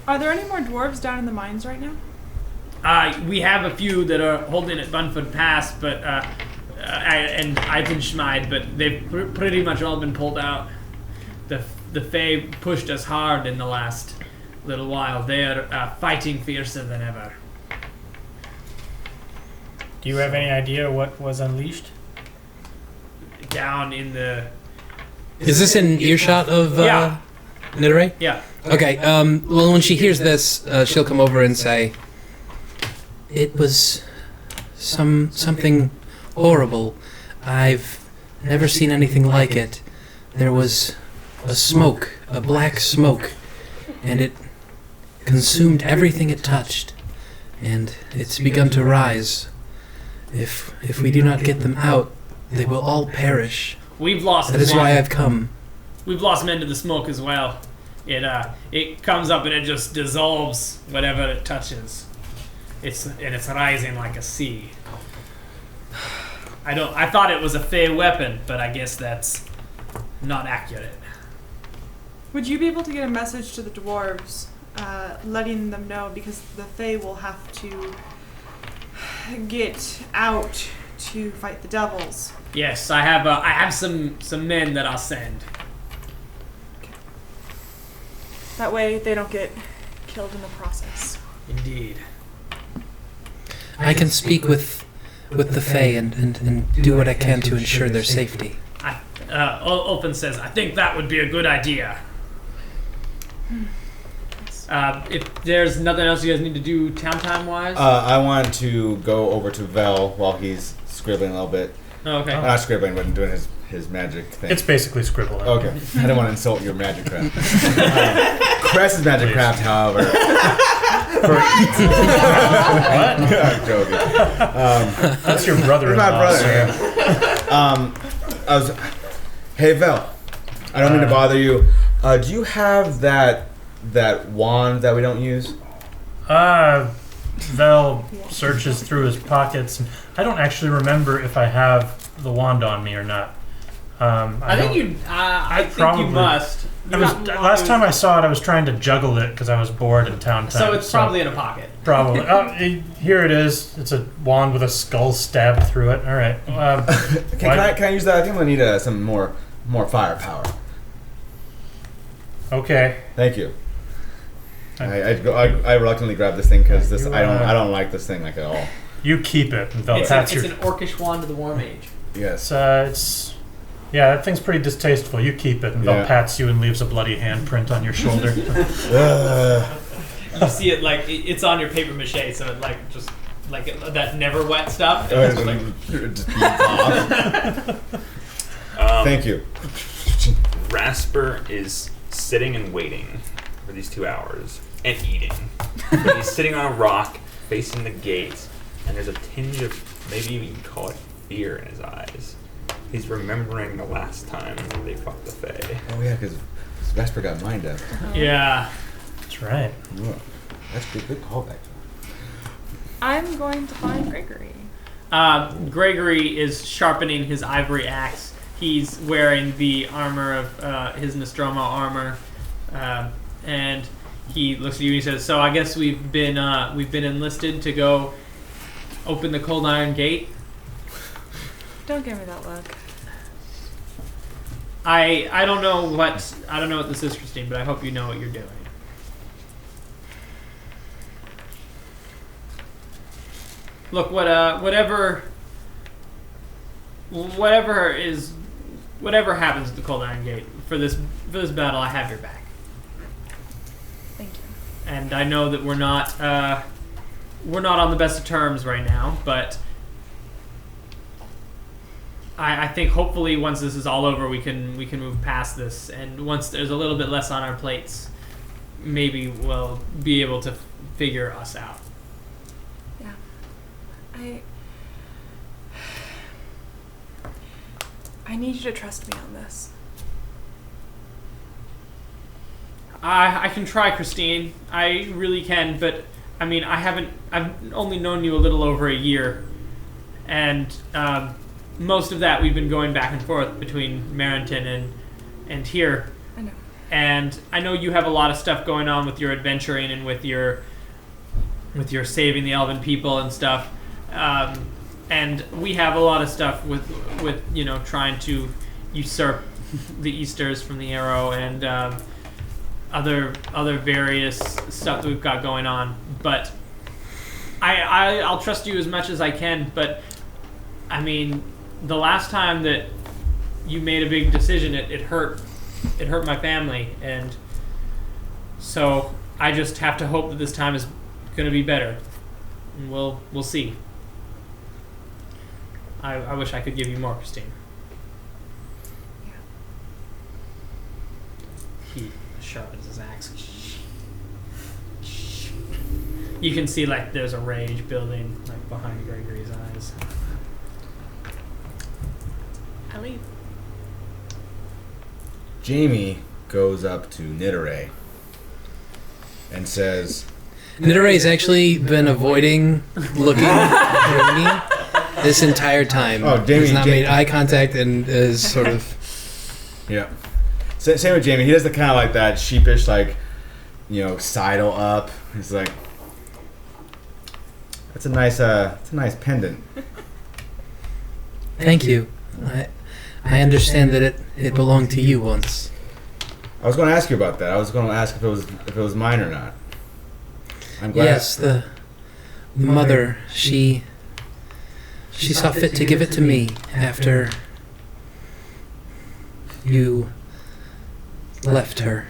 Are there any more dwarves down in the mines right now? We have a few that are holding at Bunford Pass, but and Eitenschmeid, but they've pretty much all been pulled out. The Fae pushed us hard in the last little while. They're fighting fiercer than ever. Do you have any idea what was unleashed? Down in the... Is this in earshot of Yeah. Nidare? Yeah. Okay, well, when she hears this, she'll come over and say, "It was something horrible. I've never seen anything like it. There was a black smoke, and it consumed everything it touched, and it's begun to rise. If we do not get them out, they will all perish. We've lost That is why I've come." We've lost men to the smoke as well. It comes up and it just dissolves whatever it touches. It's rising like a sea. I thought it was a Fey weapon, but I guess that's not accurate. Would you be able to get a message to the dwarves, letting them know, because the Fae will have to get out to fight the devils? Yes, I have some men that I'll send. That way they don't get killed in the process. Indeed. I can speak with the Fae and do what I can to ensure their safety. Ulfin says, "I think that would be a good idea." If there's nothing else you guys need to do town time wise? I want to go over to Vel while he's scribbling a little bit. Oh, okay. Not scribbling, but doing his magic thing. It's basically scribbling. Okay. I don't want to insult your magic craft. Cress's magic craft, however. What? I'm joking. That's your brother-in-law. My brother. Hey, Vel. I don't mean to bother you. Do you have that wand that we don't use? Vel searches through his pockets. And I don't actually remember if I have the wand on me or not. I think you must. Last time I saw it, I was trying to juggle it because I was bored in town. So it's probably in a pocket. Probably. Here it is. It's a wand with a skull stabbed through it. All right. Can I use that? I think I need some more firepower. Okay. Thank you. I reluctantly grab this thing because I don't like this thing at all. You keep it. And It's an orcish wand of the War Mage. Yes. That thing's pretty distasteful. You keep it, and Vel pats you and leaves a bloody handprint on your shoulder. You see it it's on your paper mache, so it just that never wet stuff. Thank you. Rasper is sitting and waiting for these 2 hours and eating. But he's sitting on a rock facing the gate, and there's a tinge of, maybe you can call it fear in his eyes. He's remembering the last time they fought the Fae. Oh yeah, because Vesper got mind up. Yeah. That's right. Whoa. That's good callback. I'm going to find Gregory. Gregory is sharpening his ivory axe. He's wearing the armor of his Nostromo armor, and he looks at you and he says, "So I guess we've been enlisted to go open the Cold Iron Gate." Don't give me that look. I don't know what this is, Christine, but I hope you know what you're doing. Look, whatever happens at the Cold Iron Gate for this battle, I have your back. Thank you. And I know that we're not on the best of terms right now, but I think hopefully once this is all over, we can move past this, and once there's a little bit less on our plates, maybe we'll be able to figure us out. Yeah. I need you to trust me on this. I can try, Christine. I really can, but I mean, I've only known you a little over a year, and most of that we've been going back and forth between Marenton and here. I know. And I know you have a lot of stuff going on with your adventuring and with your saving the elven people and stuff. And we have a lot of stuff with trying to usurp the Easters from the Arrow and other various stuff that we've got going on. But I'll trust you as much as I can. But I mean, the last time that you made a big decision, it hurt my family, and so I just have to hope that this time is going to be better. And we'll see. I wish I could give you more, Christine. Yeah. He sharpens his axe. You can see like there's a rage building like behind Gregory's eyes. I leave. Jamie goes up to Nidere and says, Nidore's actually been avoiding looking at me this entire time. Oh, Jamie, He's not made eye contact and is sort of... Yeah. Same with Jamie. He does the kind of like that sheepish, like, sidle up. He's like, that's a nice pendant. Thank you. I understand that it belonged to you once. I was going to ask you about that. I was going to ask if it was mine or not. I'm glad. Yes, the mother, she saw fit to give it to me after you left her.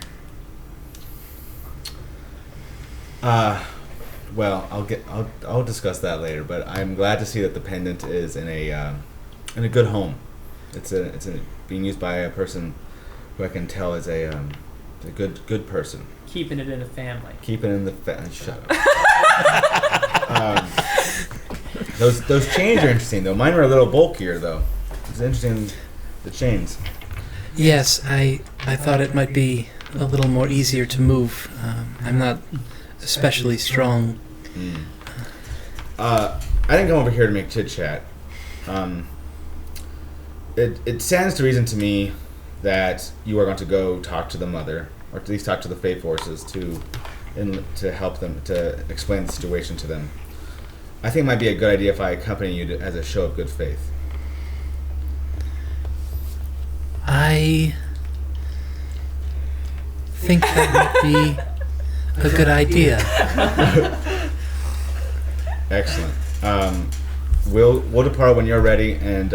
Well, I'll discuss that later. But I'm glad to see that the pendant is in a good home. It's being used by a person who I can tell is a good person. Keeping it in the family. Keeping it in the shut up. Those chains are interesting though. Mine were a little bulkier though. It's interesting, the chains. Yes, I thought it might be a little more easier to move. I'm not especially strong. I didn't come over here to make chit chat. It stands to reason to me that you are going to go talk to the mother, or at least talk to the Fae forces to help them, to explain the situation to them. I think it might be a good idea if I accompany you as a show of good faith. I think that might be a good idea. Excellent. We'll depart when you're ready, and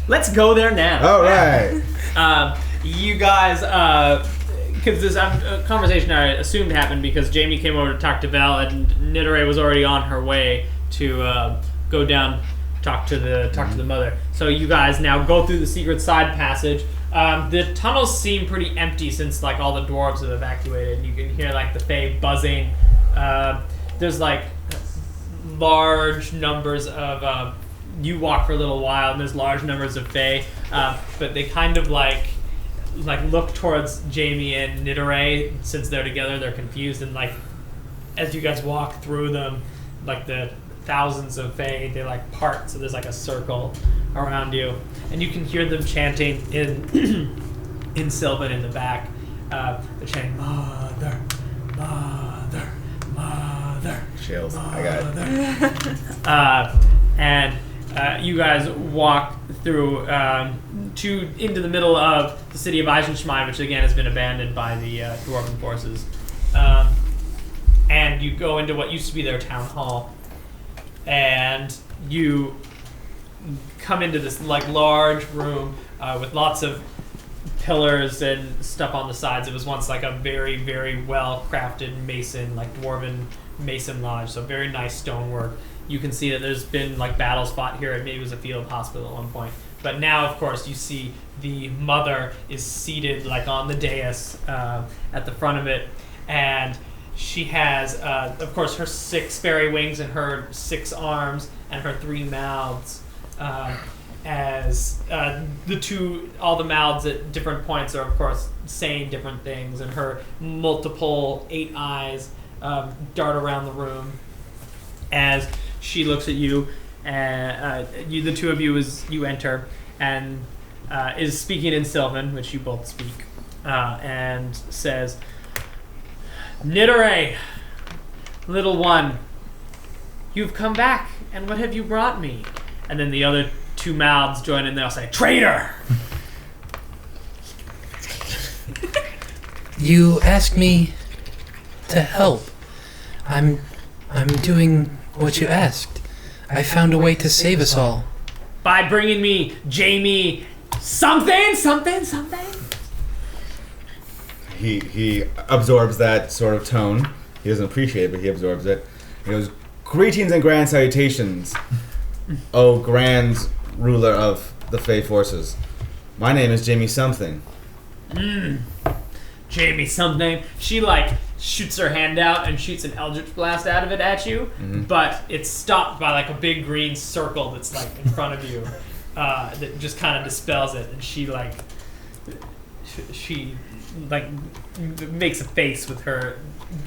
let's go there now. All right. You guys, because this conversation I assumed happened because Jamie came over to talk to Val, and Nidere was already on her way to go down, talk to the mother. So you guys now go through the secret side passage. The tunnels seem pretty empty since like all the dwarves have evacuated. You can hear like the Fae buzzing. There's like large numbers of you walk for a little while and there's large numbers of Fae, but they kind of like look towards Jamie and Nidore. Since they're together, they're confused, and as you guys walk through them, the thousands of Fae, they part, so there's a circle around you, and you can hear them chanting in Sylvan in the back. They're chanting, "Mother, mother, mother." Chills. I got it. And you guys walk through into the middle of the city of Eisenstein, which again has been abandoned by the dwarven forces. And you go into what used to be their town hall, and you come into this large room with lots of pillars and stuff on the sides. It was once a very, very well crafted mason, dwarven mason lodge, so very nice stonework. You can see that there's been battles fought here. Maybe it was a field hospital at one point. But now, of course, you see the mother is seated on the dais at the front of it, and she has, of course, her 6 fairy wings and her 6 arms and her 3 mouths. As all the mouths at different points are, of course, saying different things, and her multiple 8 eyes dart around the room as she looks at you, and the two of you as you enter, and is speaking in Sylvan, which you both speak, and says, "Nidore, little one, you've come back, and what have you brought me?" And then the other 2 mouths join in. They'll say, "Traitor!" You asked me to help. I'm doing what you asked. I found a way to save us all. By bringing me Jamie something. He absorbs that sort of tone. He doesn't appreciate it, but he absorbs it. He goes, "Greetings and grand salutations, O grand ruler of the Fey forces. My name is Jamie something." Jamie something. She shoots her hand out and shoots an eldritch blast out of it at you, but it's stopped by a big green circle that's in front of you that just kind of dispels it, and she makes a face with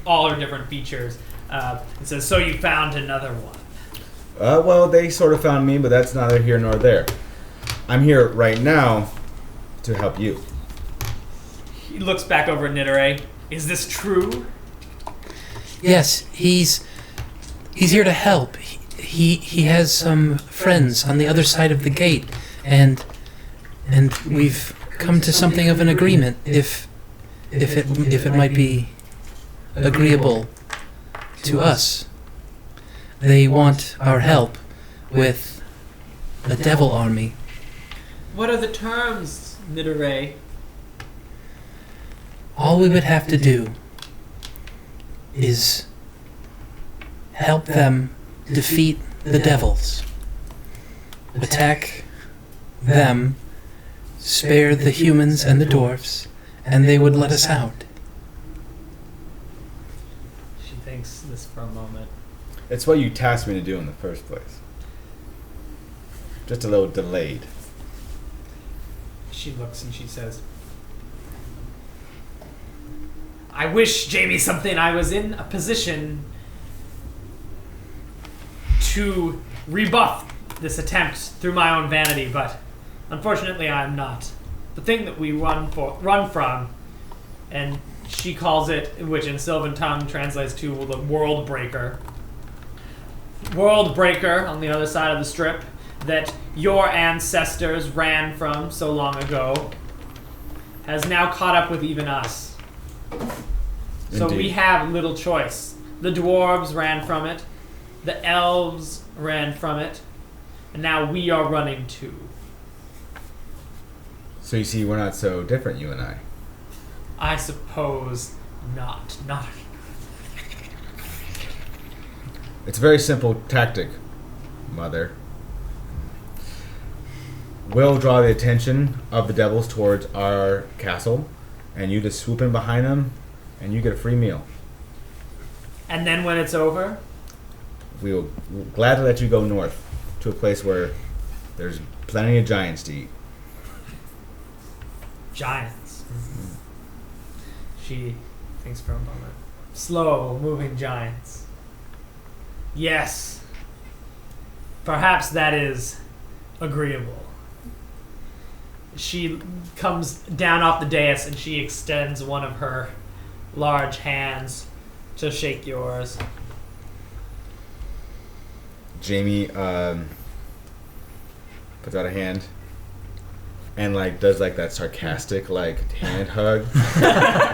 all her different features and says, "So you found another one?" Well, they sort of found me, but that's neither here nor there. I'm here right now to help you. He looks back over at Nidore. "Is this true?" Yes, he's here to help. He has some friends on the other side of the gate, and we've come to something of an agreement. If it might be agreeable to us, they want our help with a devil army. What are the terms, Nidore? All we would have to do is help them defeat the devils, attack them, spare the humans and the dwarfs, and they would let us out. She thinks this for a moment. It's what you tasked me to do in the first place. Just a little delayed. She looks and she says, "I wish, Jamie something, I was in a position to rebuff this attempt through my own vanity, but unfortunately I am not. The thing that we run from," and she calls it, which in Sylvan tongue translates to the World Breaker. World Breaker, on the other side of the strip, that your ancestors ran from so long ago, has now caught up with even us. So Indeed. we have little choice. The dwarves ran from it, the elves ran from it, and now we are running too. So you see, we're not so different, you and I. I suppose not. Not. It's a very simple tactic, Mother. We'll draw the attention of the devils towards our castle, and you just swoop in behind them, and you get a free meal. And then when it's over, We will gladly let you go north to a place where there's plenty of giants to eat. giants. She thinks for a moment. Slow moving giants. Yes. Perhaps that is agreeable. She comes down off the dais and she extends one of her large hands to shake yours. Jamie puts out a hand and like does like that sarcastic like hand hug,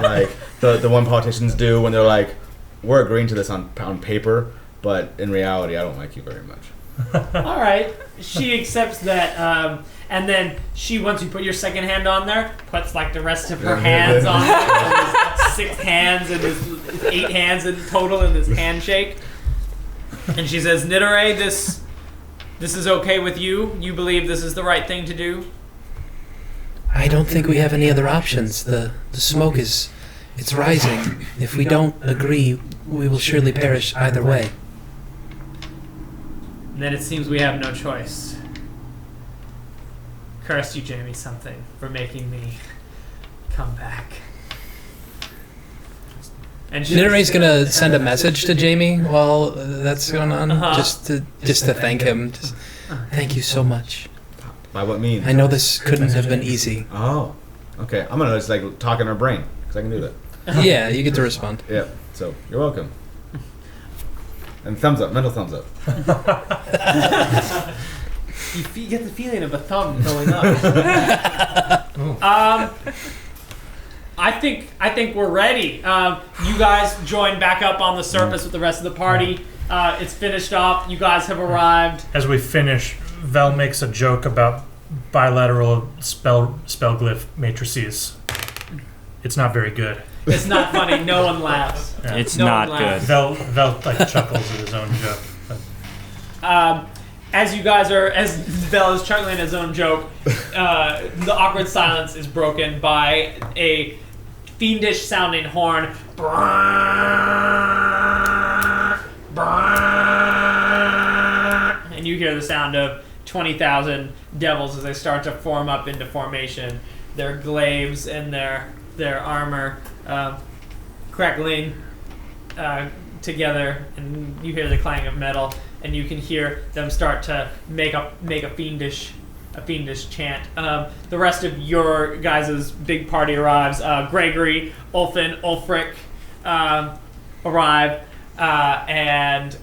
like the one politicians do when they're like, "We're agreeing to this on paper, but in reality, I don't like you very much." All right. She accepts that, and then she, once you put your second hand on there, puts like the rest of her hands on there. So his 6 hands and his 8 hands in total in this handshake. And she says, "Nidore, this is okay with you? You believe this is the right thing to do?" I don't think we have any other options. The smoke it's rising. If we don't agree, we will surely perish either way. And then it seems we have no choice. Curse you, Jamie, something for making me come back. And Nidore's gonna send a message to Jamie while that's going on, just to thank him. Just, thank you so much. By what means? I know this couldn't have been easy. Oh, okay. I'm gonna just like talk in her brain because I can do that. Yeah, you get to respond. Yeah. So you're welcome. And thumbs up, mental thumbs up. You get the feeling of a thumb going up. I think we're ready. You guys join back up on the surface with the rest of the party. It's finished off. You guys have arrived. As we finish, Vel makes a joke about bilateral spell glyph matrices. It's not very good. It's not funny. No one laughs. Yeah. It's No not one good. laughs. Vel like chuckles at his own joke. But As Vel is chuckling at his own joke, the awkward silence is broken by a fiendish sounding horn. And you hear the sound of 20,000 devils as they start to form up into formation. Their glaives and their armor crackling together, and you hear the clang of metal, and you can hear them start to make a fiendish chant. The rest of your guys' big party arrives. Gregory, Ulfin, Ulfric arrive, and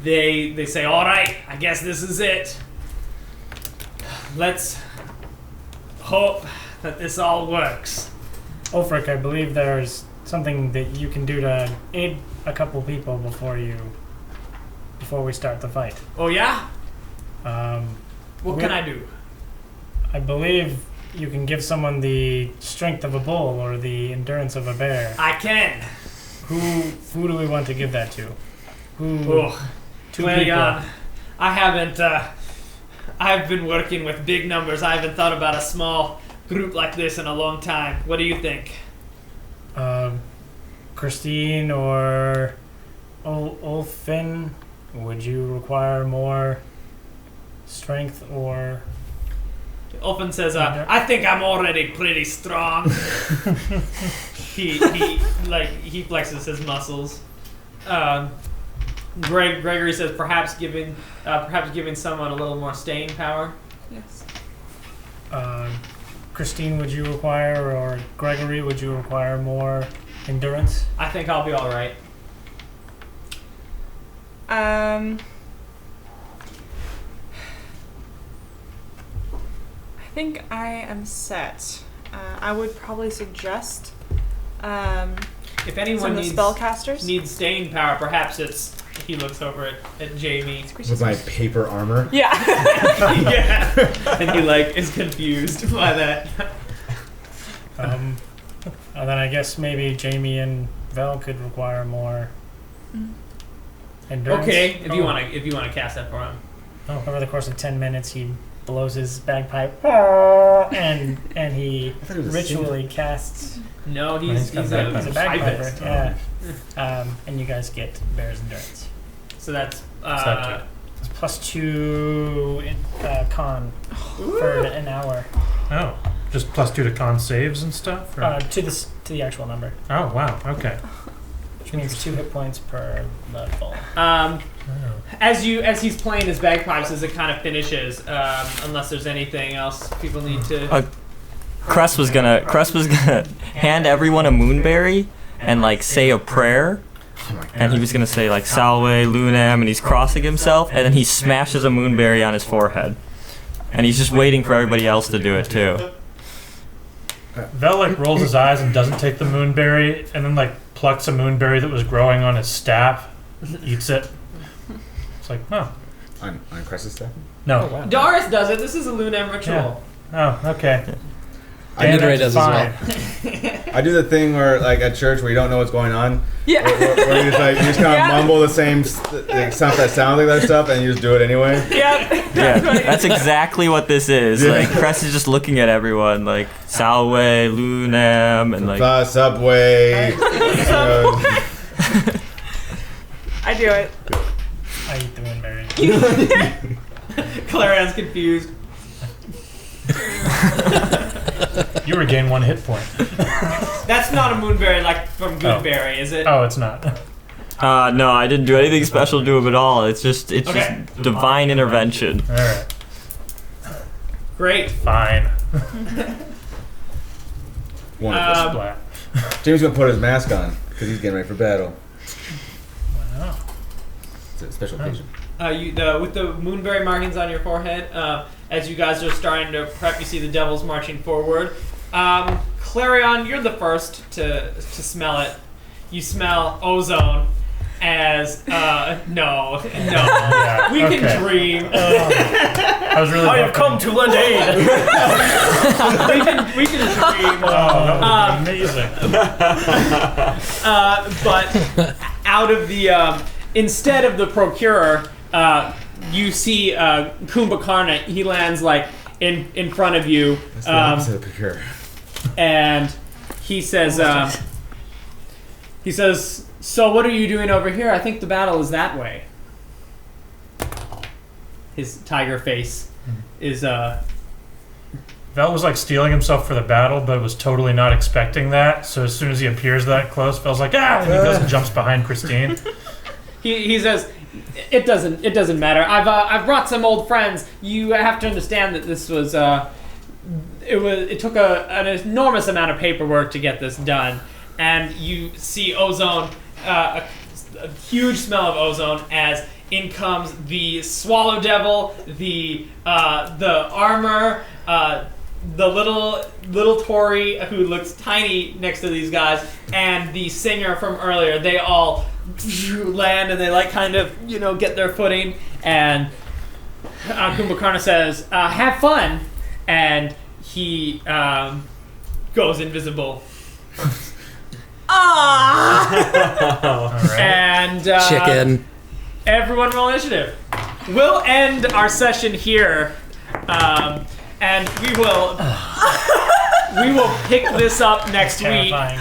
they say, "All right, I guess this is it. Let's hope that this all works." Ulfric, I believe there's something that you can do to aid a couple people before we start the fight. Oh yeah? What we- can I do? I believe you can give someone the strength of a bull or the endurance of a bear. I can. Who do we want to give that to? Oh, Two well, people. I haven't. I've been working with big numbers. I haven't thought about a small group like this in a long time. What do you think? Christine or Ulfin, would you require more strength or? Ulfin says, "I think I'm already pretty strong." he flexes his muscles. Gregory says, perhaps giving someone a little more staying power. Yes. Christine, would you require, or Gregory, would you require more endurance? I think I'll be all right. I think I am set. I would probably suggest If some anyone of the spellcasters. needs staying power, perhaps it's. He looks over at Jamie. With my paper armor. Yeah. Yeah, and he is confused by that. Then I guess maybe Jamie and Vel could require more endurance. Okay, if you want to cast that for him. Over the course of 10 minutes, he blows his bagpipe, and he I thought it was a ritually casts. No, He's he's got a bagpipes. He's a bagpiper, pipist. yeah. And you guys get bear's endurance. So that's It's +2 con for an hour. Oh, just +2 to con saves and stuff? Or? To the actual number, Oh, wow. Okay. which means 2 hit points per level. As he's playing his bagpipes, as it kind of finishes, unless there's anything else people need to. Cress was gonna hand everyone a moonberry and like say a prayer. And he was gonna say like Salve Lunam, and he's crossing himself, and then he smashes a moonberry on his forehead. And he's just waiting for everybody else to do it too. Vel like rolls his eyes and doesn't take the moonberry, and then like plucks a moonberry that was growing on his staff, eats it. It's like, oh. On Cress's stuff? No. Doris does it. This is a Lunam ritual. Oh, okay. Nidore does as well. I do the thing where, like, at church where you don't know what's going on. Yeah. Where you just kind of mumble the same stuff that sounds like that stuff, and you just do it anyway. Yep. Yeah, that's exactly what this is. Yeah. Like Cress is just looking at everyone like Salve Lunam and like The subway. I do it. I eat the moonberry. Clarion's confused. You regain 1 hit point. That's not a moonberry like from Goodberry, is it? Oh, it's not. no, I didn't do anything special to him at all. It's just Okay. divine intervention. All right. Great. Fine. Wonderful. Splat. James gonna put his mask on because he's getting ready for battle. Wow. It's a special occasion. With the moonberry markings on your forehead, as you guys are starting to prep, you see the devils marching forward. Clarion, you're the first to smell it. You smell ozone as no, Yeah, we okay. can dream. I was really. I have come to lend aid. we can dream. Oh, that would be amazing. But out of the instead of the procurer, you see Kumbhakarna. He lands like in front of you, That's the opposite of procure. and he says, "So what are you doing over here? I think the battle is that way." His tiger face is Vel was like stealing himself for the battle, but was totally not expecting that. So as soon as he appears that close, Vel's like, ah! And he goes and jumps behind Christine. He says, "It doesn't matter. I've brought some old friends. You have to understand that this was it took an enormous amount of paperwork to get this done." And you see ozone, a huge smell of ozone as in comes the swallow devil, the armor, the little Tory who looks tiny next to these guys, and the singer from earlier. They all land and they like kind of get their footing, and Kumbhakarna says, "Have fun," and he goes invisible. Alright. And Chicken. everyone roll initiative. We'll end our session here, and we will pick this up next week. Terrifying.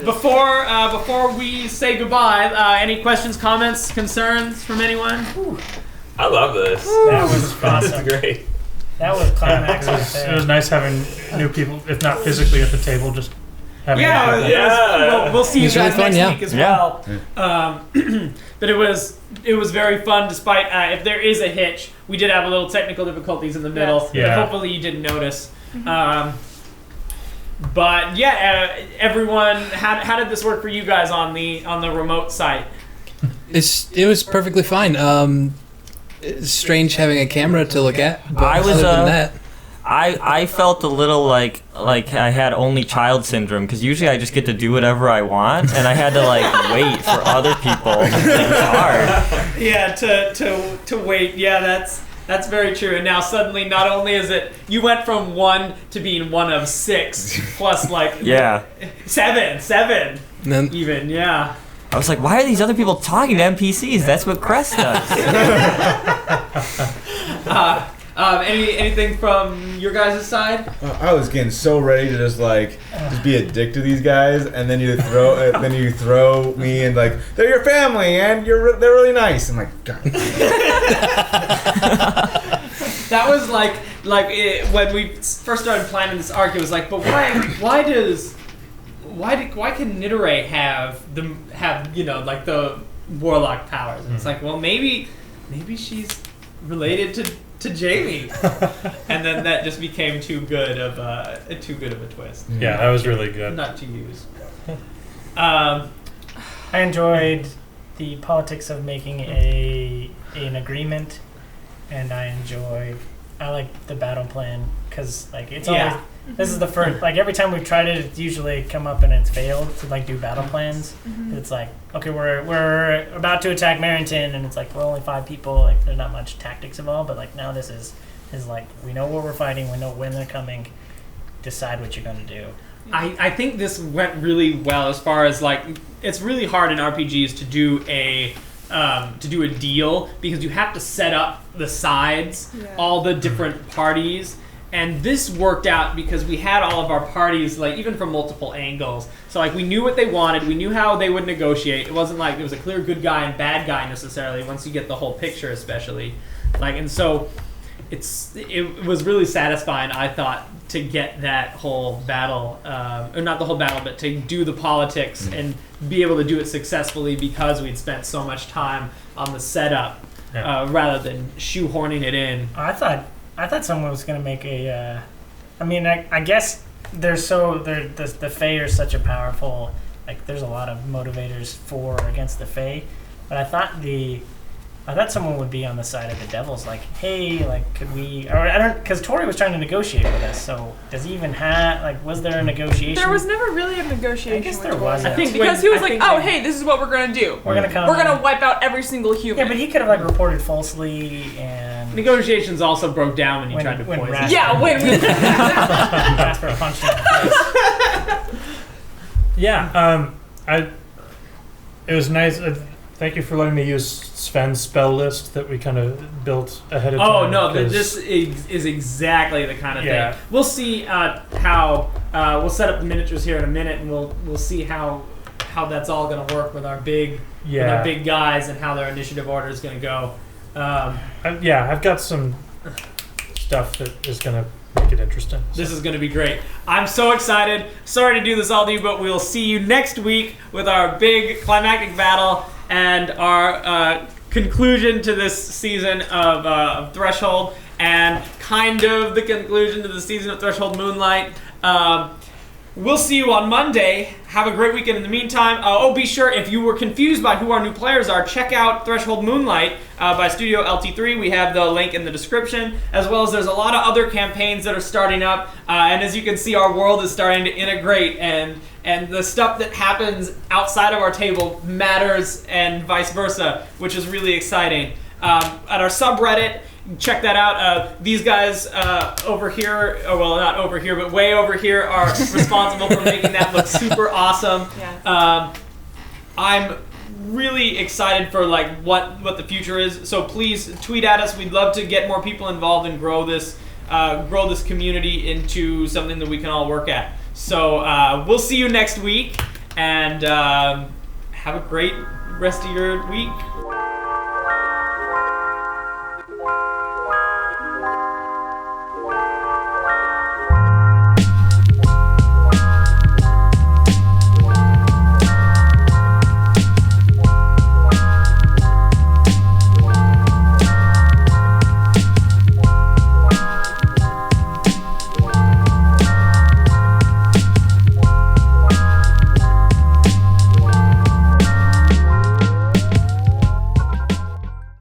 Before we say goodbye, any questions, comments, concerns from anyone? I love this. That was That's awesome. great. That was climax right It there. was nice having new people, if not physically at the table, just having We'll see you It was really guys fun, next yeah. week as Yeah. well. But it was very fun, despite if there is a hitch. We did have a little technical difficulties in the middle, Yes. but Yeah. hopefully you didn't notice. But yeah, everyone, how did this work for you guys on the remote site? It was perfectly fine. It's strange having a camera to look at. But I was, other than that, I felt a little like I had only child syndrome, because usually I just get to do whatever I want, and I had to like wait for other people. It was hard. Yeah, to wait. Yeah, that's very true. And now suddenly, not only is it you went from 1 to being 1 of 6 plus like Yeah. 7 and then even. Yeah. I was like, why are these other people talking to NPCs? That's what Crest does. Anything from your guys' side? I was getting so ready to just be a dick to these guys, and then you throw me and like they're your family and they're really nice. I'm like, God. That was when we first started planning this arc. It was like, but why can Nidoray have the warlock powers? And it's like, well, maybe she's related to Jamie, and then that just became too good of a twist. Yeah, that was really good. Not to use. I enjoyed the politics of making an agreement, and I like the battle plan because it's always, this is the first, every time we've tried it, it's usually come up and it's failed to do battle plans. It's like, okay, we're about to attack Merrington, and it's like we're only 5 people, there's not much tactics involved, but now this is we know what we're fighting, we know when they're coming, decide what you're going to do. I think this went really well as far as it's really hard in RPGs to do a deal because you have to set up the sides, all the different parties, and this worked out because we had all of our parties even from multiple angles. So we knew what they wanted, we knew how they would negotiate. It wasn't like there was a clear good guy and bad guy necessarily once you get the whole picture, especially and so it was really satisfying, I thought, to get that whole battle, or not the whole battle, but to do the politics and be able to do it successfully because we'd spent so much time on the setup rather than shoehorning it in. I thought someone was going to make a. I guess the Fae are such a powerful. There's a lot of motivators for or against the Fae, but I thought someone would be on the side of the devils, hey, could we? Or I don't, because Tori was trying to negotiate with us. So does he even have was there a negotiation? There was never really a negotiation. I guess there was. I think because he was hey, this is what we're gonna do. We're gonna wipe out every single human. Yeah, but he could have reported falsely and. Negotiations also broke down when you tried to poison. when we asked for a punch in the face. Yeah, it was nice. Thank you for letting me use Sven's spell list that we kind of built ahead of time. Oh, no, this is exactly the kind of thing. We'll see how we'll set up the miniatures here in a minute, and we'll see how that's all going to work with our big guys and how their initiative order is going to go. I've got some stuff that is going to make it interesting. This is going to be great. I'm so excited. Sorry to do this all to you, but we'll see you next week with our big climactic battle and our conclusion to this season of Threshold, and kind of the conclusion to the season of Threshold Moonlight. We'll see you on Monday. Have a great weekend in the meantime. Be sure, if you were confused by who our new players are, check out Threshold Moonlight by Studio LT3. We have the link in the description, as well as there's a lot of other campaigns that are starting up. And as you can see, our world is starting to integrate, and the stuff that happens outside of our table matters, and vice versa, which is really exciting. At our subreddit, check that out. These guys over here, not over here, but way over here, are responsible for making that look super awesome. Yes. I'm really excited for what the future is. So please tweet at us. We'd love to get more people involved and grow this community into something that we can all work at. So we'll see you next week, and have a great rest of your week.